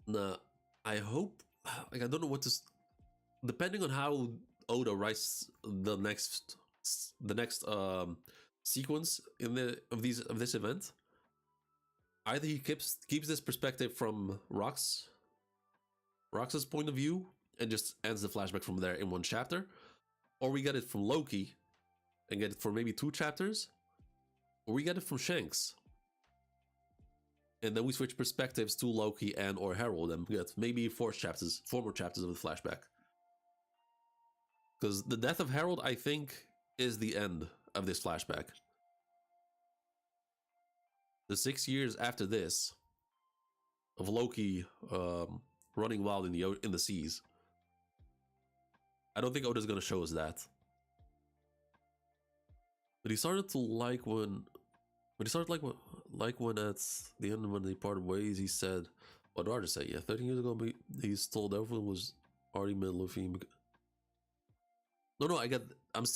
Nah, I hope. Like, I don't know what to. Depending on how Oda writes the next sequence of this event, either he keeps this perspective from Rox's point of view and just ends the flashback from there in one chapter, or we get it from Loki and get it for maybe 2 chapters, or we get it from Shanks and then we switch perspectives to Loki and or Harold and get maybe 4 more chapters of the flashback. Because the death of Harold, I think, is the end of this flashback. The 6 years after this of Loki running wild in the seas. I don't think Oda's gonna show us that. But he started to like when at the end when they parted ways, he said, what did Arthur say? Yeah, 13 years ago he told everyone was already met Luffy. I'm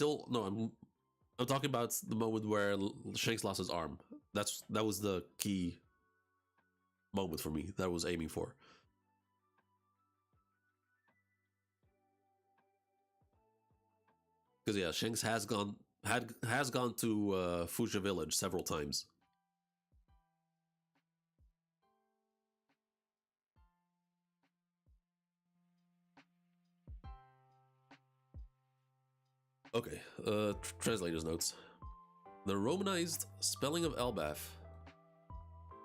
talking about the moment where Shanks lost his arm. That was the key moment for me that I was aiming for. Because yeah, Shanks has gone has gone to Fuja Village several times. Okay, translator's notes. The Romanized spelling of elbaf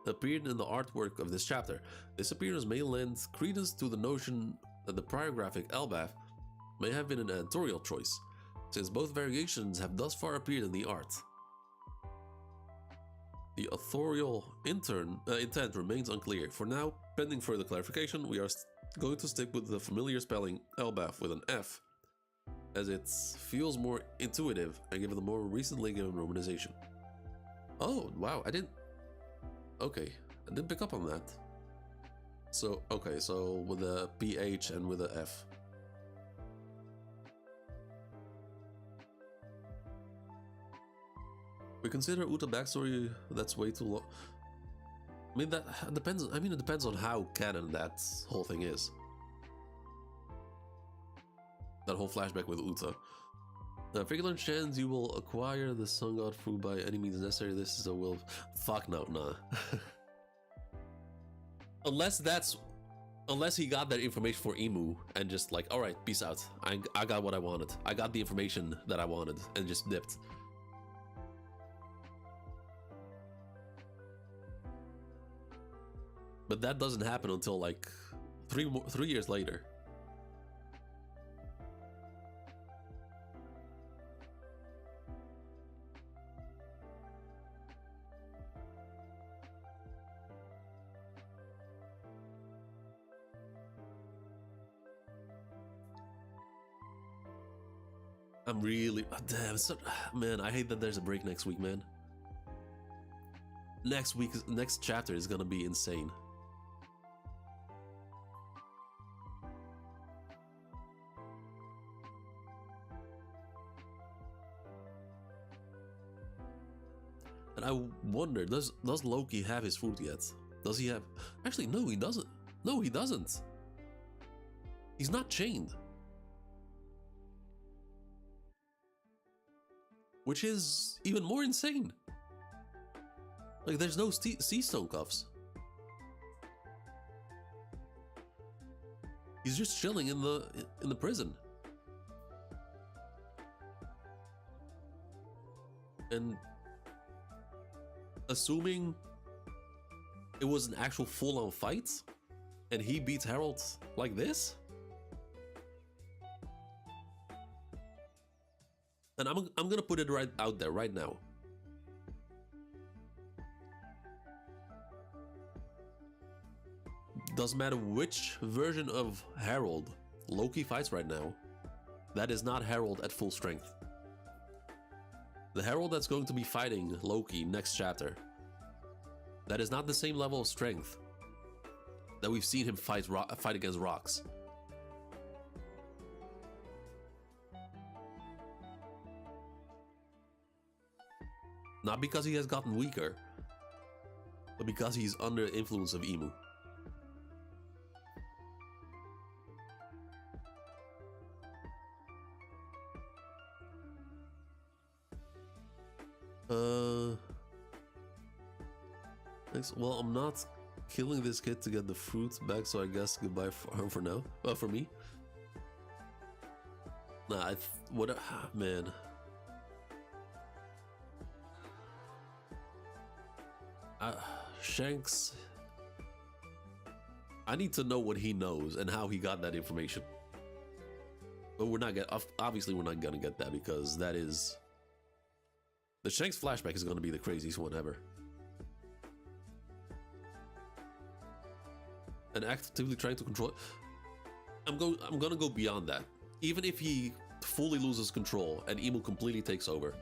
appeared in the artwork of this chapter. This appearance may lend credence to the notion that the prior graphic elbaf may have been an editorial choice, since both variations have thus far appeared in the art. The authorial intent remains unclear. For now, pending further clarification, we are going to stick with the familiar spelling elbaf with an F, as it feels more intuitive and given the more recently given romanization. Oh, wow, I didn't pick up on that. So, okay, so with a PH and with a F. We consider Uta backstory, that's way too long. I mean, that depends, it depends on how canon that whole thing is. That whole flashback with Uta. Figure chance you will acquire the Sun God fruit by any means necessary. This is a will. Fuck no, nah. Unless he got that information for Emu and just like, all right, peace out. I got what I wanted. I got the information that I wanted and just dipped. But that doesn't happen until like 3 years later. I'm really, damn, man, I hate that there's a break next week, man. Next chapter is gonna be insane. And I wonder, does Loki have his fruit yet? Does he have? Actually, no, he doesn't. No, he doesn't. He's not chained. Which is even more insane. Like, there's no sea stone cuffs. He's just chilling in the prison. And assuming it was an actual full-on fight, and he beats Harold like this? And I'm gonna put it right out there right now. Doesn't matter which version of Harold Loki fights right now, that is not Harold at full strength. The Harold that's going to be fighting Loki next chapter, that is not the same level of strength that we've seen him fight against rocks. Not because he has gotten weaker, but because he's under the influence of Emu. Thanks. Well, I'm not killing this kid to get the fruit back, so I guess goodbye for now. For me. Nah, man. Shanks, I need to know what he knows and how he got that information. But obviously we're not gonna get that, because that is, the Shanks flashback is gonna be the craziest one ever. And actively trying to control it. I'm gonna go beyond that. Even if he fully loses control and Emu completely takes over,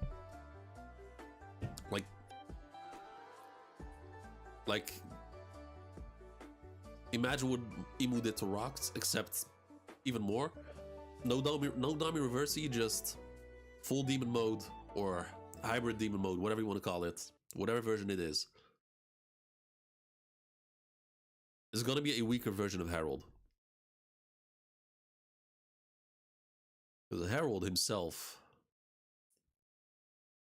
like imagine what Emu did to rocks, except even more. No Dami Reversi, just full demon mode or hybrid demon mode, whatever you want to call it, whatever version it is. It's gonna be a weaker version of Harold. Because Harold himself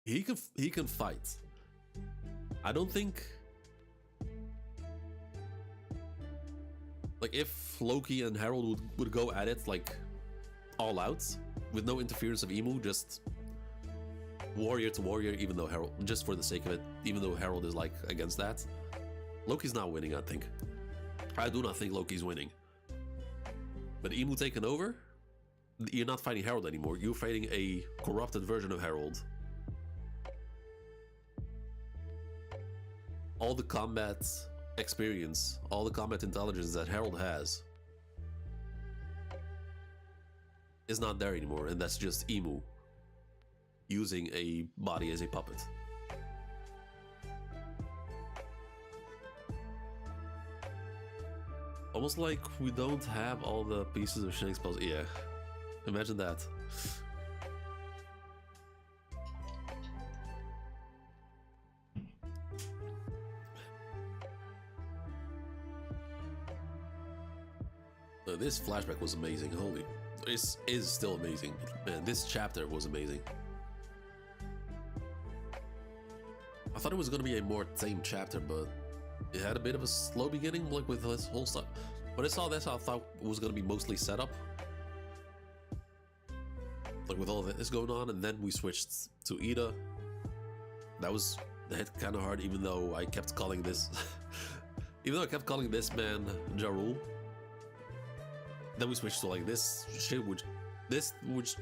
he can fight. I don't think, like, if Loki and Harold would go at it like all out with no interference of Emu, just warrior to warrior, even though Harold, just for the sake of it, even though Harold is like against that, Loki's not winning. I do not think Loki's winning. But Emu taking over, you're not fighting Harold anymore. You're fighting a corrupted version of Harold. All the combat experience, all the combat intelligence that Harold has is not there anymore, and that's just Emu using a body as a puppet. Almost like we don't have all the pieces of Shanks puzzle. Yeah, imagine that. This flashback was amazing. Holy, this is still amazing. Man, this chapter was amazing. I thought it was gonna be a more tame chapter, but it had a bit of a slow beginning, like with this whole stuff. When I saw this, I thought it was gonna be mostly set up, like with all this going on, and then we switched to Ida. That hit kind of hard, even though I kept calling this, man Jarul. Then we switched to like this shit, which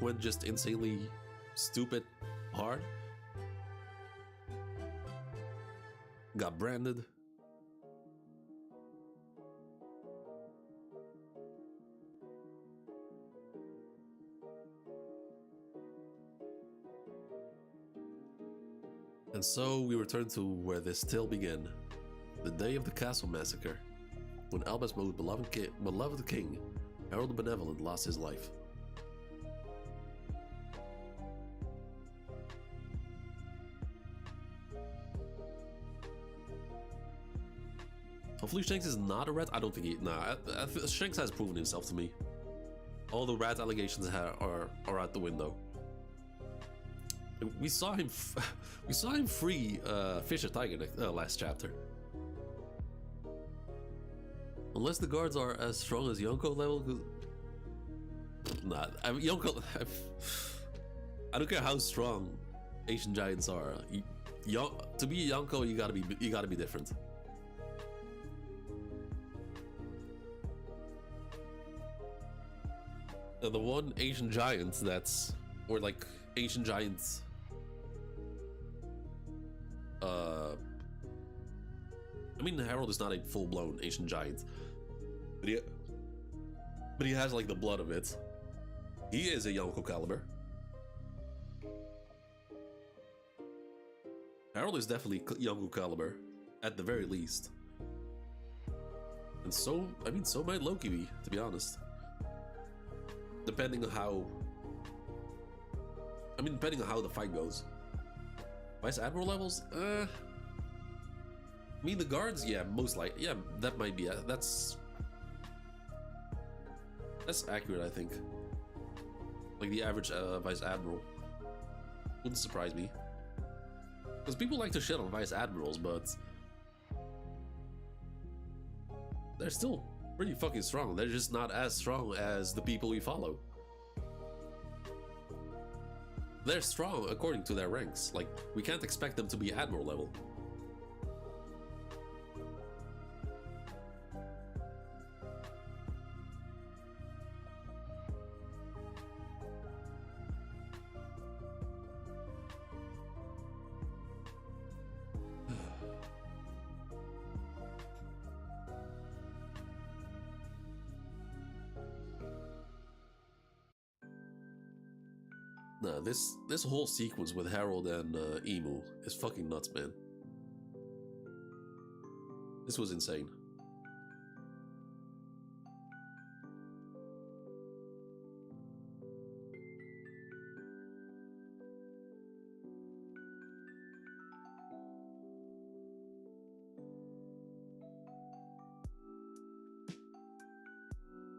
went just insanely stupid hard. Got branded. And so we return to where this tale began, the day of the castle massacre, when elbaf's most beloved king, Harold the Benevolent, lost his life. Hopefully Shanks is not a rat. I don't think he... Nah, Shanks has proven himself to me. All the rat allegations are out the window. We saw him free Fisher Tiger last chapter. Unless the guards are as strong as Yonko level, nah, Yonko. I don't care how strong Asian giants are. To be Yonko, you gotta be different. The one Asian giant or like Asian giants. I mean, Harold is not a full-blown Asian giant, but he has like the blood of it. He is a Yonko caliber. Harold is definitely Yonko caliber, at the very least. And so might Loki be, to be honest. Depending on how the fight goes. Vice Admiral levels? I mean, the guards, yeah, most likely. Yeah, that might be. That's accurate, I think. Like the average Vice Admiral. Wouldn't surprise me. Because people like to shit on Vice Admirals, but they're still pretty fucking strong. They're just not as strong as the people we follow. They're strong according to their ranks. Like, we can't expect them to be Admiral level. Nah, this whole sequence with Harold and Emu is fucking nuts, man. This was insane.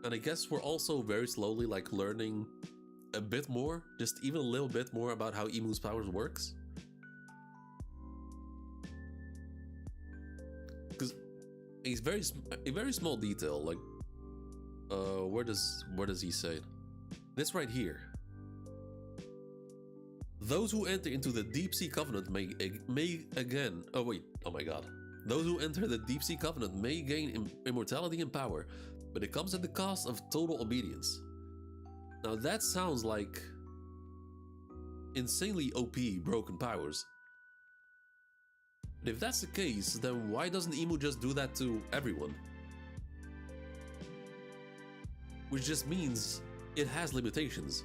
And I guess we're also very slowly like learning a bit more, just even a little bit more about how Emu's powers works. a very small detail. Like, where does he say it? This right here. Those who enter into the Deep Sea Covenant may again. Oh wait. Oh my God. Those who enter the Deep Sea Covenant may gain immortality and power, but it comes at the cost of total obedience. Now that sounds like insanely OP broken powers. But if that's the case, then why doesn't Emu just do that to everyone? Which just means it has limitations.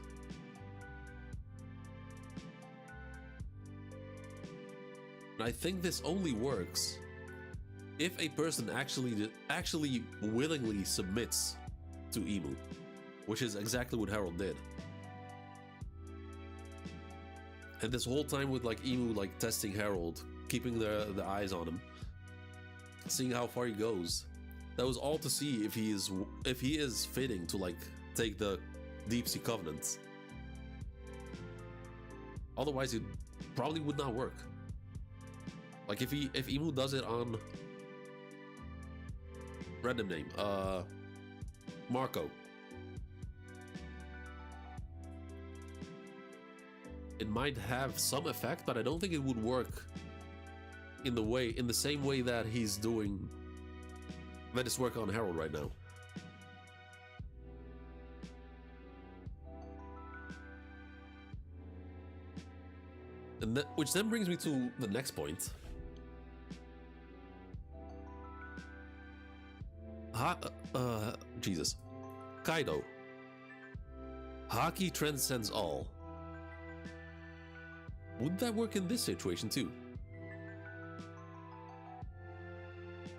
And I think this only works if a person actually willingly submits to Emu, which is exactly what Harold did. And this whole time with like Emu like testing Harold, keeping the eyes on him, seeing how far he goes, that was all to see if he is fitting to like take the Deep Sea Covenant. Otherwise, it probably would not work. Like if Emu does it on random name, Marco, it might have some effect, but I don't think it would work in the same way that he's doing, that is working on Harold right now. And which then brings me to the next point. Jesus. Kaido. Haki transcends all. Would that work in this situation too?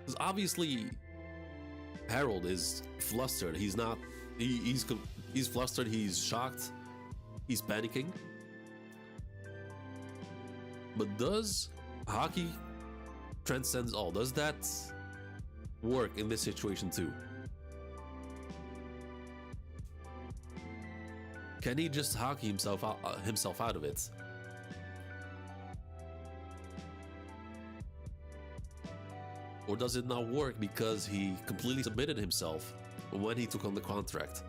Because obviously Harold is flustered. He's not. He's flustered. He's shocked. He's panicking. But does Haki transcends all? Does that work in this situation too? Can he just Haki himself out of it? Or does it not work because he completely submitted himself when he took on the contract?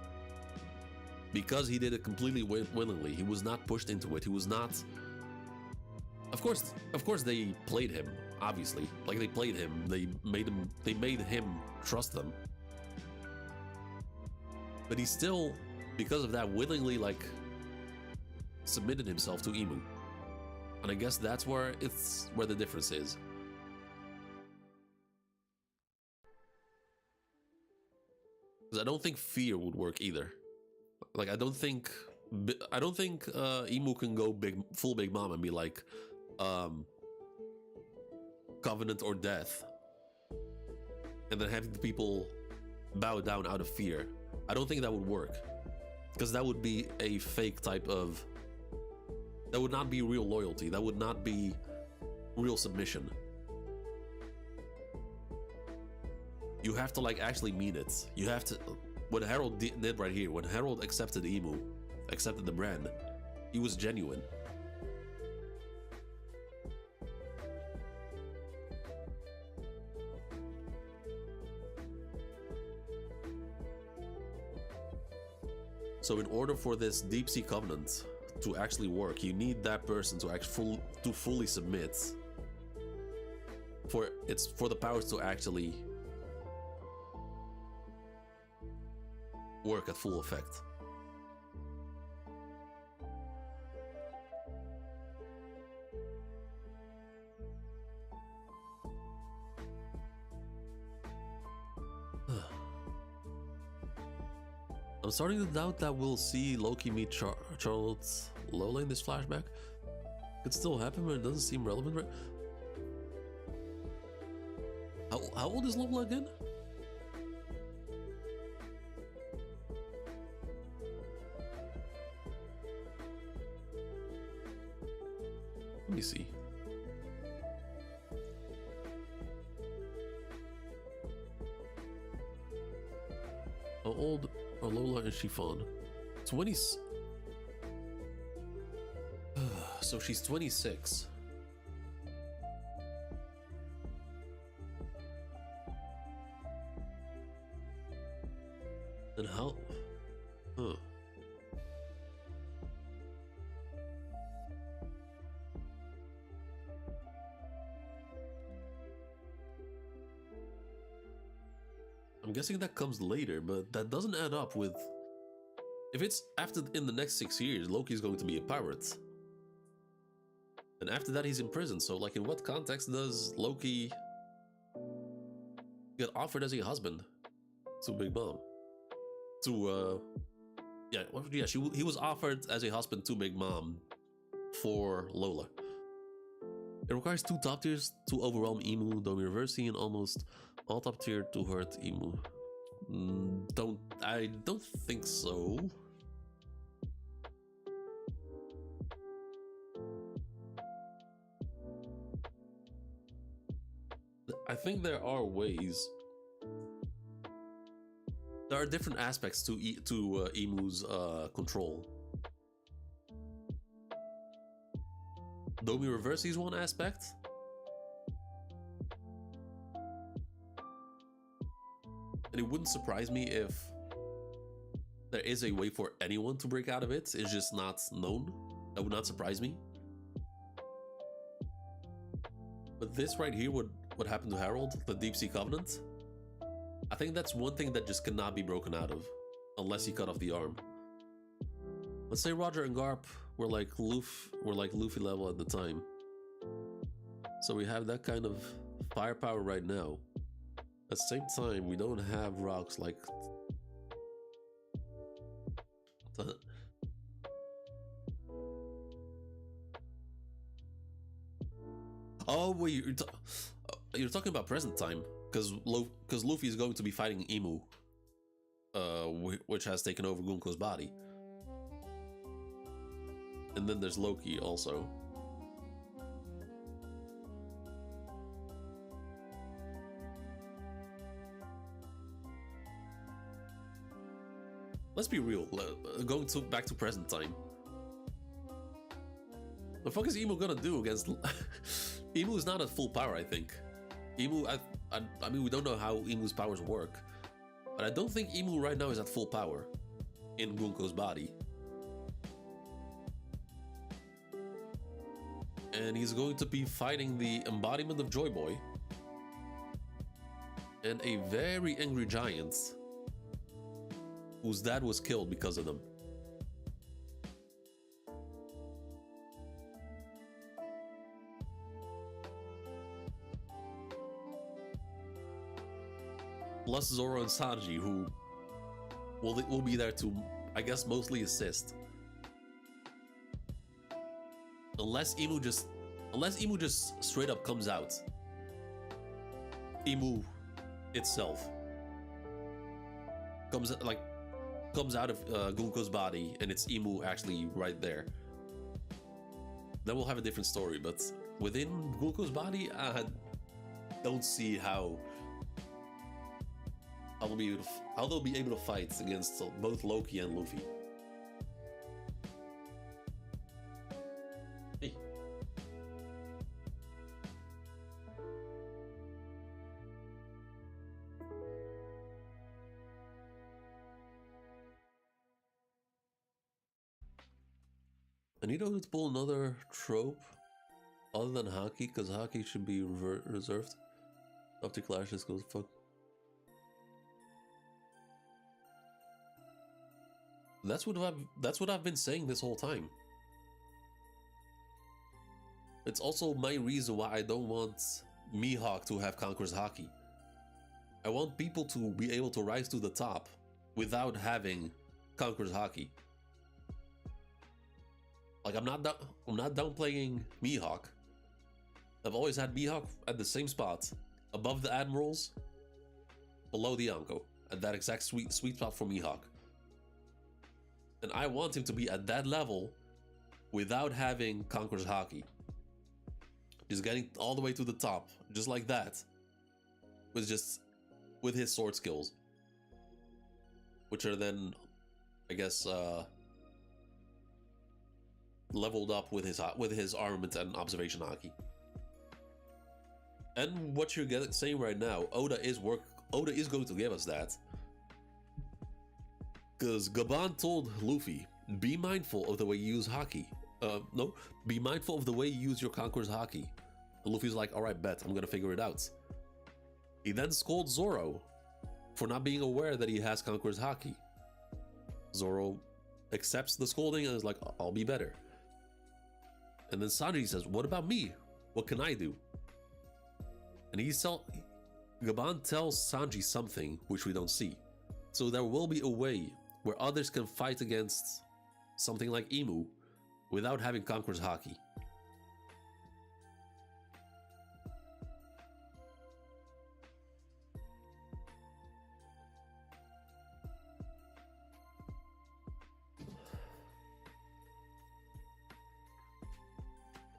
Because he did it completely willingly. He was not pushed into it. He was not. Of course, they played him. Obviously, like they played him. They made him trust them. But he still, because of that, willingly like submitted himself to Emu. And I guess that's where the difference is. Because I don't think fear would work either. Like I don't think Emu can go full Big Mom and be like, covenant or death, and then having the people bow down out of fear. I don't think that would work, because that would be a fake type of. That would not be real loyalty. That would not be real submission. You have to like actually mean it. You have to. What Harold did right here, when Harold accepted Emu, accepted the brand, he was genuine. So in order for this Deep Sea Covenant to actually work, you need that person to fully submit. For the powers to actually work at full effect. I'm starting to doubt that we'll see Loki meet Charlotte Lola in this flashback. Could still happen, but it doesn't seem relevant, right? How old is Lola again? Let me see. How old are Lola and Chiffon? 20. So she's 26. And how? Huh. I'm guessing that comes later, but that doesn't add up with... If it's after in the next 6 years, Loki's going to be a pirate. And after that, he's in prison. So, like, in what context does Loki get offered as a husband to Big Mom? He was offered as a husband to Big Mom for Lola. It requires 2 top tiers to overwhelm Emu, though reversing and almost all top tier to hurt Emu. I don't think so. I think there are ways. There are different aspects to Emu's control. Domi reverse is one aspect. And it wouldn't surprise me if there is a way for anyone to break out of it. It's just not known. That would not surprise me. But this right here, what happened to Harold, the Deep Sea Covenant, I think that's one thing that just cannot be broken out of, unless he cut off the arm. Let's say Roger and Garp were like Luffy level at the time. So we have that kind of firepower right now. At the same time, we don't have rocks like... Oh wait, you're talking about present time, because Luffy is going to be fighting Emu, which has taken over Gunko's body. And then there's Loki also. Let's be real, going back to present time. The fuck is Emu gonna do against... Emu is not at full power, I think. Emu, I mean, we don't know how Emu's powers work, but I don't think Emu right now is at full power in Gunko's body. And he's going to be fighting the embodiment of Joy Boy and a very angry giant whose dad was killed because of them. Plus Zoro and Sanji, who will be there to, I guess, mostly assist. Unless Emu just straight up comes out. Emu itself comes out of Gunko's body, and it's Emu actually right there. Then we'll have a different story. But within Gunko's body, I don't see how they'll be able to fight against both Loki and Luffy. Hey. I need to pull another trope other than Haki, because Haki should be reserved. After clashes goes fuck. That's what I've been saying this whole time. It's also my reason why I don't want Mihawk to have Conqueror's Haki. I want people to be able to rise to the top without having Conqueror's Haki. Like, I'm not downplaying Mihawk. I've always had Mihawk at the same spot, above the admirals, below the Yonko, at that exact sweet spot for Mihawk. And I want him to be at that level without having Conqueror's Haki. Just getting all the way to the top, just like that, with his sword skills, which are then, I guess, leveled up with his armament and observation Haki. And what you're saying right now, Oda is going to give us that. Because Gaban told Luffy, be mindful of the way you use haki. No, be mindful of the way you use your Conqueror's haki. And Luffy's like, alright, bet, I'm gonna figure it out. He then scolds Zoro for not being aware that he has Conqueror's haki. Zoro accepts the scolding and is like, I'll be better. And then Sanji says, what about me? What can I do? And Gaban tells Sanji something which we don't see. So there will be a way where others can fight against something like Imu without having Conqueror's haki.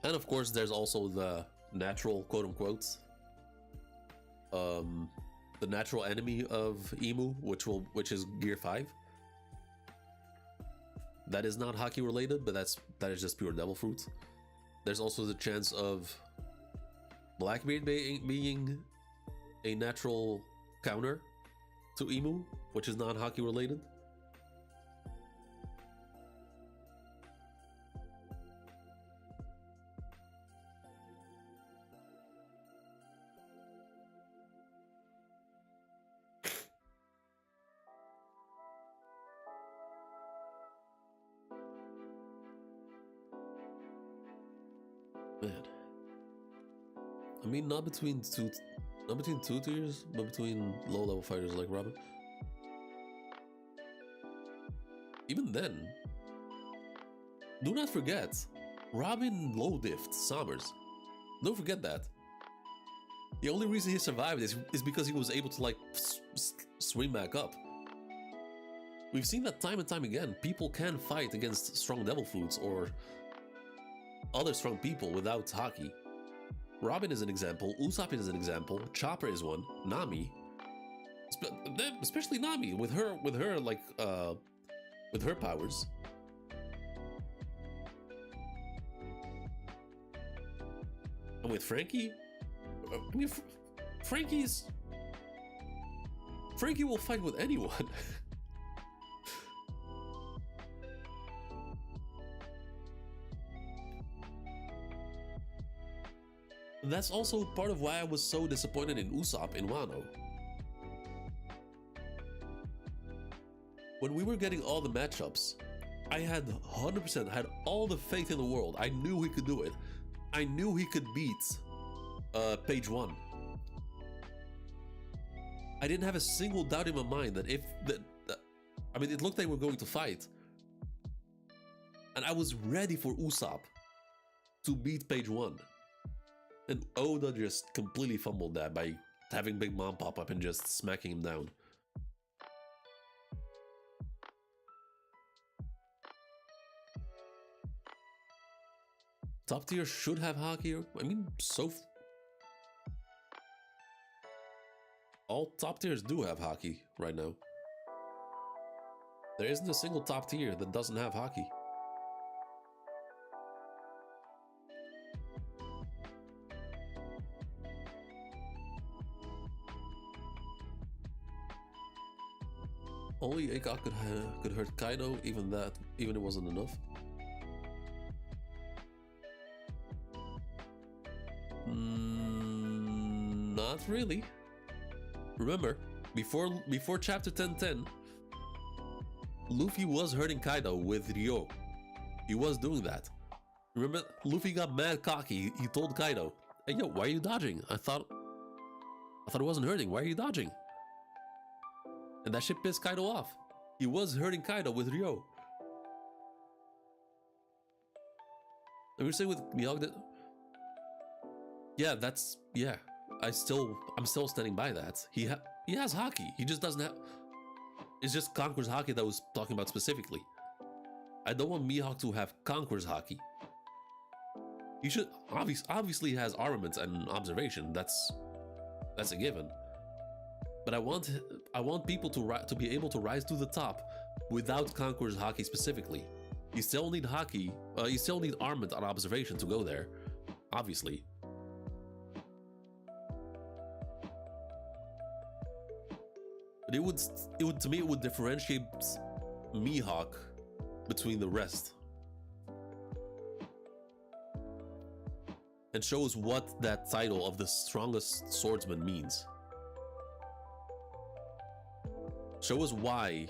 And of course, there's also the natural, quote-unquote, the natural enemy of Imu, which is Gear 5. That is not haki related, but that is just pure devil fruit. There's also the chance of Blackbeard being a natural counter to Imu, which is not haki related. Man, I mean, not between two tiers, but between low-level fighters like Robin. Even then, do not forget, Robin low-diffed Sommers. Don't forget that. The only reason he survived is because he was able to like swing back up. We've seen that time and time again. People can fight against strong devil fruits or other strong people without haki. Robin is an example, Usopp is an example, Chopper is one, Nami, especially Nami with her powers. And with Frankie, I mean, Frankie will fight with anyone. That's also part of why I was so disappointed in Usopp in Wano. When we were getting all the matchups, I had 100% had all the faith in the world. I knew he could do it. I knew he could beat Page 1. I didn't have a single doubt in my mind that I mean, it looked like we were going to fight. And I was ready for Usopp to beat Page 1. And Oda just completely fumbled that by having Big Mom pop up and just smacking him down. Top tier should have haki. I mean, all top tiers do have haki right now. There isn't a single top tier that doesn't have haki. Only Ika could hurt Kaido, even it wasn't enough. Not really. Remember, before chapter 1010, Luffy was hurting Kaido with Ryo. He was doing that. Remember, Luffy got mad cocky. He told Kaido, "Hey yo, why are you dodging? I thought it wasn't hurting. Why are you dodging?" And that shit pissed Kaido off. He was hurting Kaido with Ryo. And we're saying with Mihawk that... Yeah, I'm still standing by that. He has haki. He just doesn't have... It's just Conqueror's haki that I was talking about specifically. I don't want Mihawk to have Conqueror's haki. He should... Obviously he has armament and observation. That's a given. But I want people to be able to rise to the top without Conqueror's haki specifically. You still need haki, you still need armament and observation to go there, obviously. But it would to me it would differentiate Mihawk between the rest. And show us what that title of the strongest swordsman means. Show us why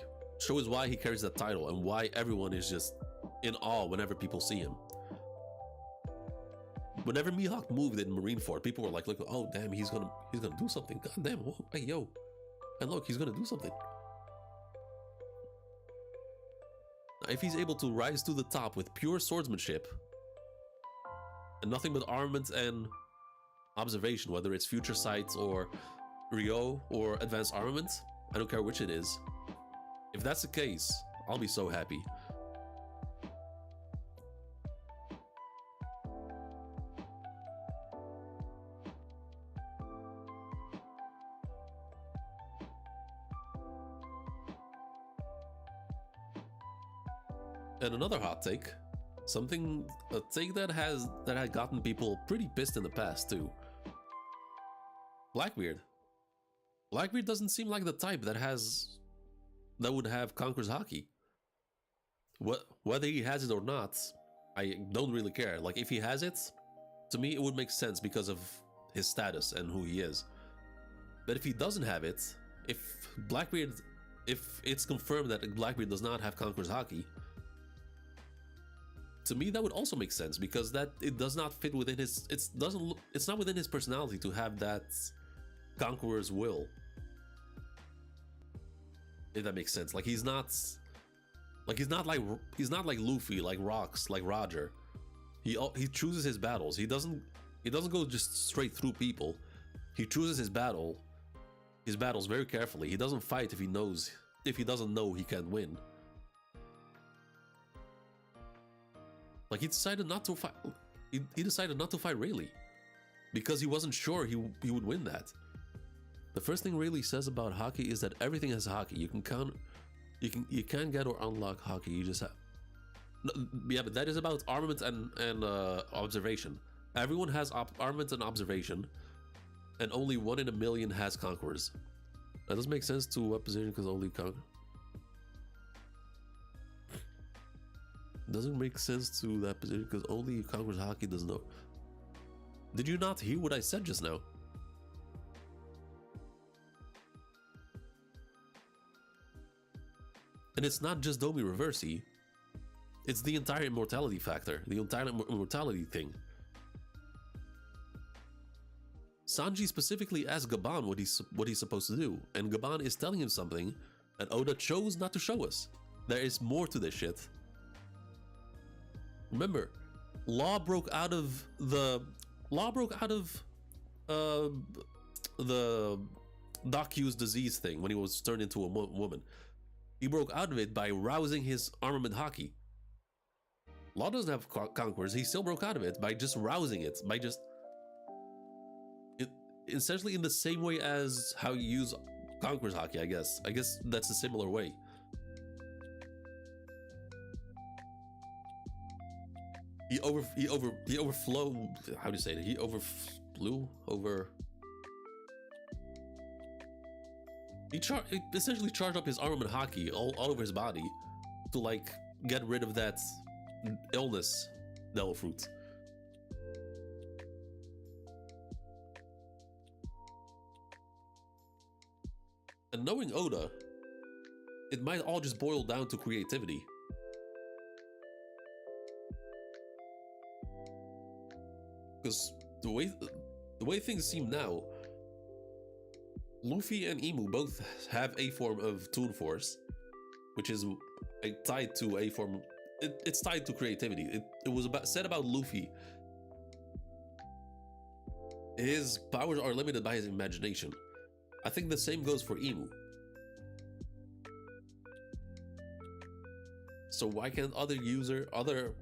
he carries that title and why everyone is just in awe whenever people see him. Whenever Mihawk moved in Marineford, people were like, look, oh damn, he's gonna do something. God damn, whoa, hey yo. And look, he's gonna do something. Now, if he's able to rise to the top with pure swordsmanship and nothing but armament and observation, whether it's future sight or Ryo or advanced armament, I don't care which it is. If that's the case, I'll be so happy. And another hot take, a take that had gotten people pretty pissed in the past too. Blackbeard. Blackbeard doesn't seem like the type that would have Conqueror's Haki. Whether he has it or not, I don't really care. Like, if he has it, to me it would make sense because of his status and who he is. But if he doesn't have it, if it's confirmed that Blackbeard does not have Conqueror's Haki, to me that would also make sense, because that it does not fit within his it's not within his personality to have that Conqueror's will. If that makes sense. Like he's not like Luffy, like Rocks, like Roger. He chooses his battles. He doesn't go just straight through people. He chooses his battles very carefully. He doesn't fight if he doesn't know he can win. Like he decided not to fight. He decided not to fight Rayleigh because he wasn't sure he would win that. The first thing Rayleigh says about Haki is that everything has Haki. You can get or unlock Haki. You just have. No, yeah, but that is about armament and observation. Everyone has armament and observation, and only 1 in a million has Conquerors. That doesn't make sense to what position because only doesn't make sense to that position because only Conqueror's Haki does not. Did you not hear what I said just now? And it's not just Domi Reversi. It's the entire immortality factor, the entire immortality thing. Sanji specifically asked Gaban what he's supposed to do, and Gaban is telling him something that Oda chose not to show us. There is more to this shit. Remember, Law broke out of the Dakyu's disease thing when he was turned into a woman. He broke out of it by rousing his armament Haki. Law doesn't have Conquerors. He still broke out of it by just rousing it, by just essentially in the same way as how you use Conqueror's Haki. I guess that's a similar way. He overflowed. How do you say that? He overflew over. He essentially charged up his armament Haki all over his body to like get rid of that illness, Devil Fruit. And knowing Oda, it might all just boil down to creativity. Because the way things seem now, Luffy and Imu both have a form of Toon Force, which is tied to a form. It's tied to creativity. It was said about Luffy. His powers are limited by his imagination. I think the same goes for Imu. So why can't other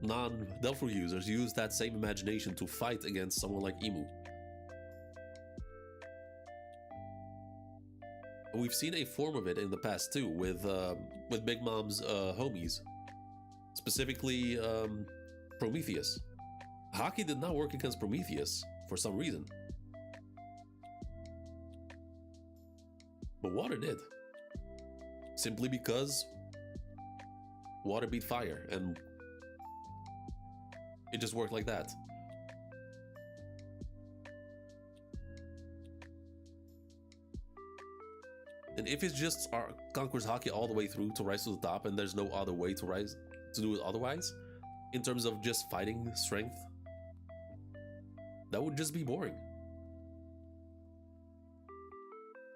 non-Delphi users use that same imagination to fight against someone like Imu? We've seen a form of it in the past too, with Big Mom's homies, specifically Prometheus. Haki did not work against Prometheus for some reason, but water did, simply because water beat fire, and it just worked like that. And if it's just conquers Haki all the way through to rise to the top, and there's no other way to rise to do it otherwise, in terms of just fighting strength, that would just be boring.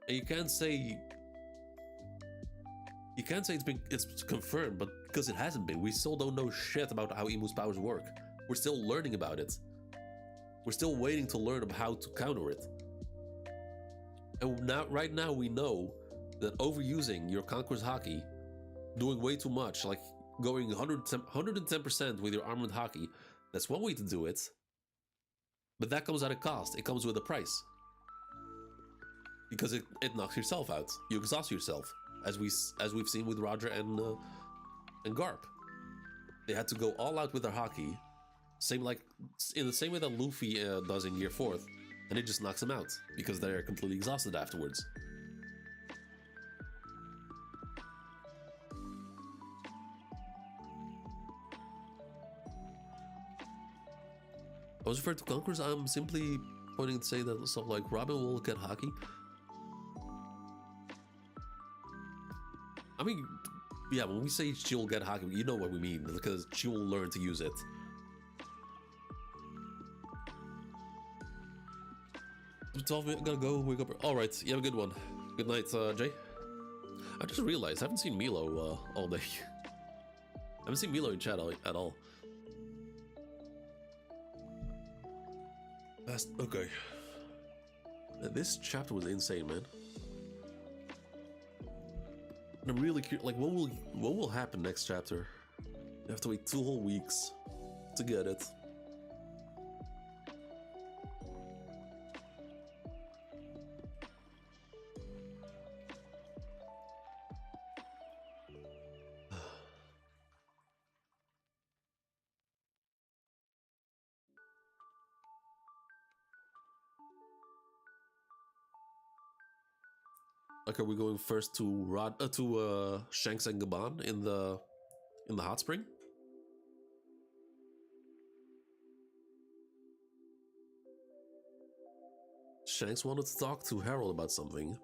And you can't say it's confirmed, but because it hasn't been, we still don't know shit about how Imu's powers work. We're still learning about it. We're still waiting to learn about how to counter it. And now, right now, we know that overusing your Conqueror's Haki, doing way too much, like going 110% with your armored Haki, that's one way to do it. But that comes at a cost. It comes with a price. Because it knocks yourself out. You exhaust yourself, as we've seen with Roger and Garp. They had to go all out with their Haki, in the same way that Luffy does in Gear 4th, and it just knocks them out because they're completely exhausted afterwards. I was referring to Conquerors. I'm simply pointing to say that stuff like Robin will get Haki. I mean, yeah, when we say she will get Haki, you know what we mean, because she will learn to use it. It's 12 minutes, I gotta go, wake up. Alright, you have a good one. Good night, Jay. I just realized I haven't seen Milo all day. I haven't seen Milo in chat at all. Okay. This chapter was insane, man. And I'm really curious, like, what will happen next chapter? You have to wait 2 whole weeks to get it. Like, are we going first to Shanks and Gaban in the hot spring? Shanks wanted to talk to Harold about something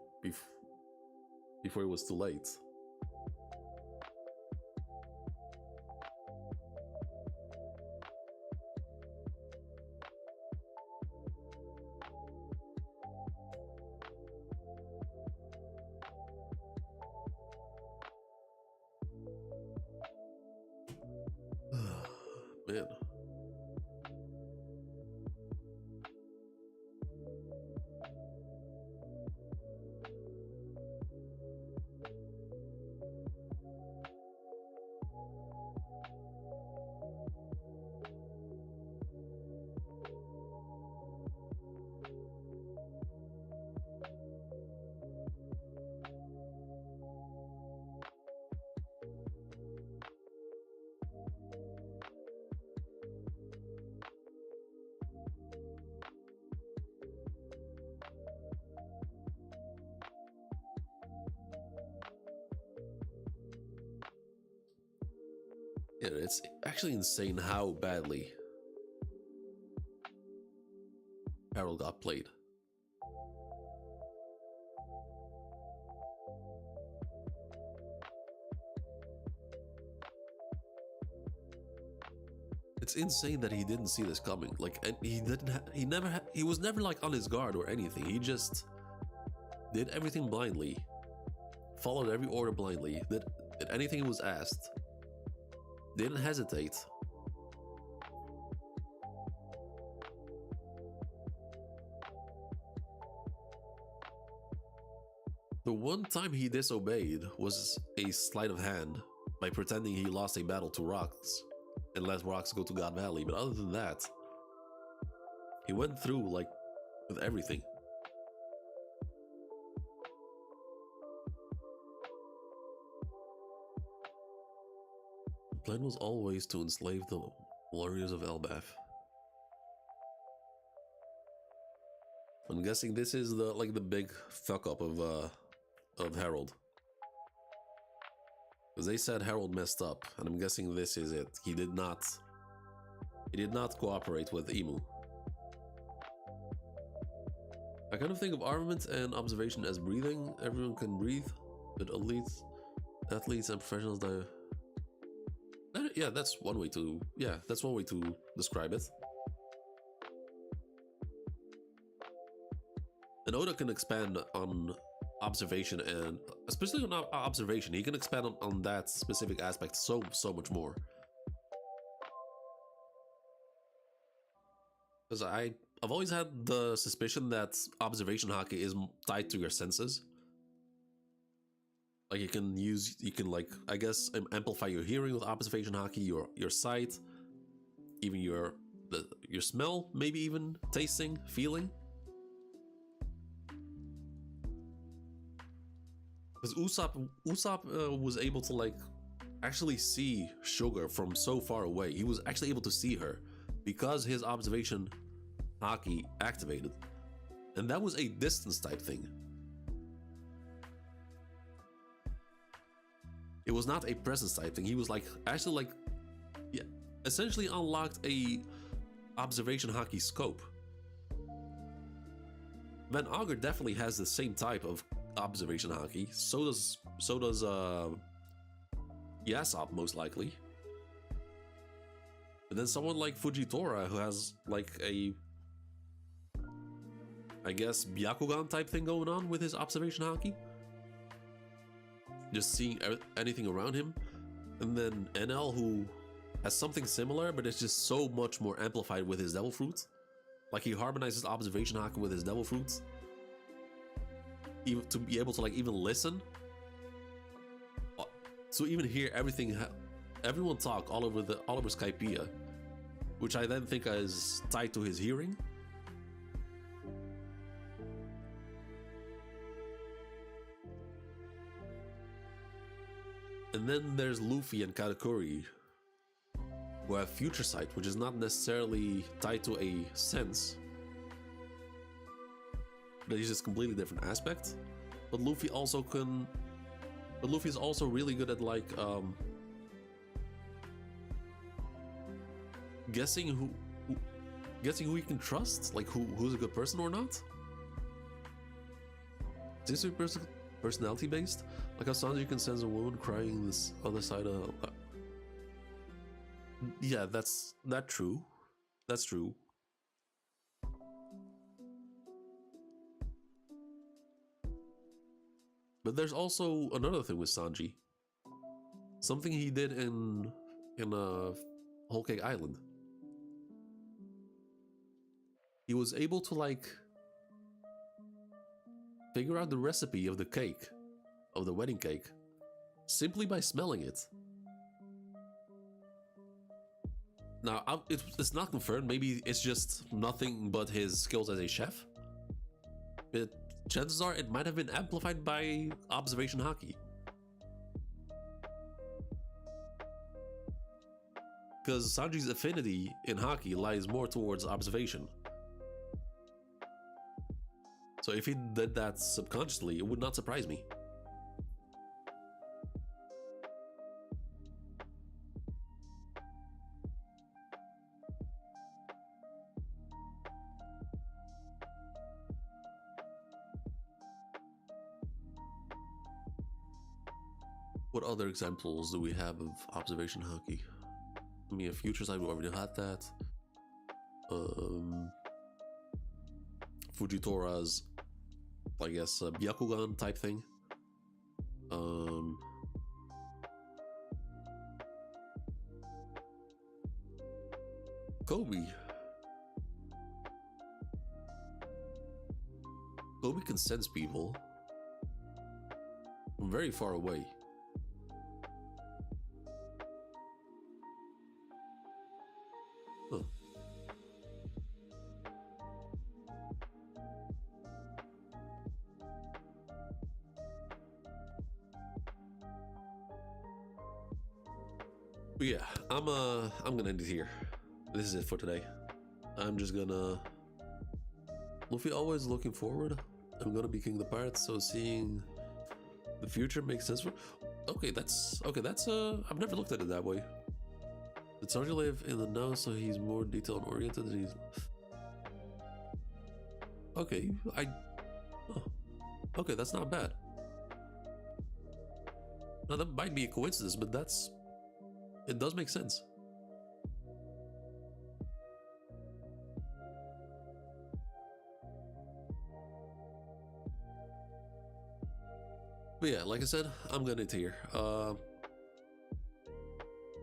before it was too late. Man. Yeah, it's actually insane how badly Harold got played. It's insane that he didn't see this coming. Like, and he was never like on his guard or anything. He just did everything blindly, followed every order blindly, did anything he was asked. Didn't hesitate. The one time he disobeyed was a sleight of hand by pretending he lost a battle to Rocks and let Rocks go to God Valley, but other than that, he went through like with everything. The plan was always to enslave the warriors of Elbaf. I'm guessing this is the big fuck up of Harold. Because they said Harold messed up, and I'm guessing this is it. He did not cooperate with Emu. I kind of think of armament and observation as breathing. Everyone can breathe, but athletes and professionals yeah, that's one way to describe it. And Oda can expand on observation, and especially on observation, he can expand on that specific aspect so much more. Because I've always had the suspicion that observation haki is tied to your senses. Like you can like, I guess, amplify your hearing with observation haki, your sight, even your smell, maybe even tasting, feeling. Because Usopp was able to like actually see Sugar from so far away. He was actually able to see her because his observation haki activated, and that was a distance type thing. It was not a presence type thing. He was like actually like, yeah, essentially unlocked a observation haki scope. Van Augur definitely has the same type of observation haki. So does Yasop most likely. But then someone like Fujitora, who has like a, I guess, Byakugan type thing going on with his observation haki, just seeing anything around him. And then NL, who has something similar, but it's just so much more amplified with his Devil Fruit. Like he harmonizes observation haki with his Devil Fruit, even to be able to like even listen, so even hear everyone talk all over Skypiea, which I then think is tied to his hearing. And then there's Luffy and Katakuri, who have future sight, which is not necessarily tied to a sense, but it's just a completely different aspect. But Luffy also can. But Luffy is also really good at like guessing who he can trust, like who's a good person or not. Is this personality based? Like how Sanji can sense a woman crying this other side of. Yeah, that's true. That's true. But there's also another thing with Sanji. Something he did in Whole Cake Island. He was able to like figure out the recipe of the cake, of the wedding cake, simply by smelling it. Now, it's not confirmed. Maybe it's just nothing but his skills as a chef. But chances are it might have been amplified by observation haki. Because Sanji's affinity in haki lies more towards observation. So if he did that subconsciously, it would not surprise me. What other examples do we have of observation haki? I mean, a future side, we already had that. Fujitora's, I guess, Byakugan type thing. Kobe can sense people from very far away. Huh. But yeah, I'm gonna end it here. This is it for today. I'm just gonna Luffy always looking forward. I'm gonna be King of the Pirates, so seeing The future makes sense for. Okay, that's I've never looked at it that way. Did Sanji live in the know so he's more detail oriented than he's. Okay, oh, okay, that's not bad. Now that might be a coincidence, but it does make sense. But yeah, like I said, I'm gonna end here. I'm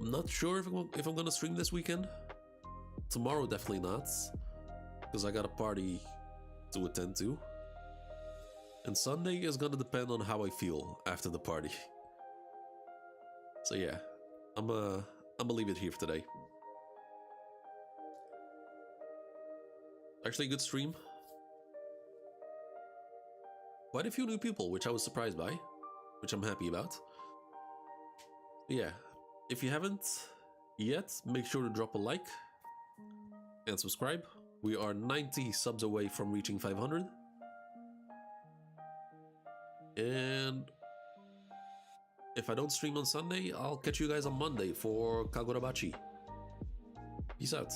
not sure if I'm gonna stream this weekend. Tomorrow, definitely not, because I got a party to attend to. And Sunday is gonna depend on how I feel after the party. So yeah, I'm gonna leave it here for today. Actually, a good stream. Quite a few new people, which I was surprised by, which I'm happy about. But yeah, if you haven't yet, make sure to drop a like and subscribe. We are 90 subs away from reaching 500. And if I don't stream on Sunday, I'll catch you guys on Monday for Kagurabachi. Peace out.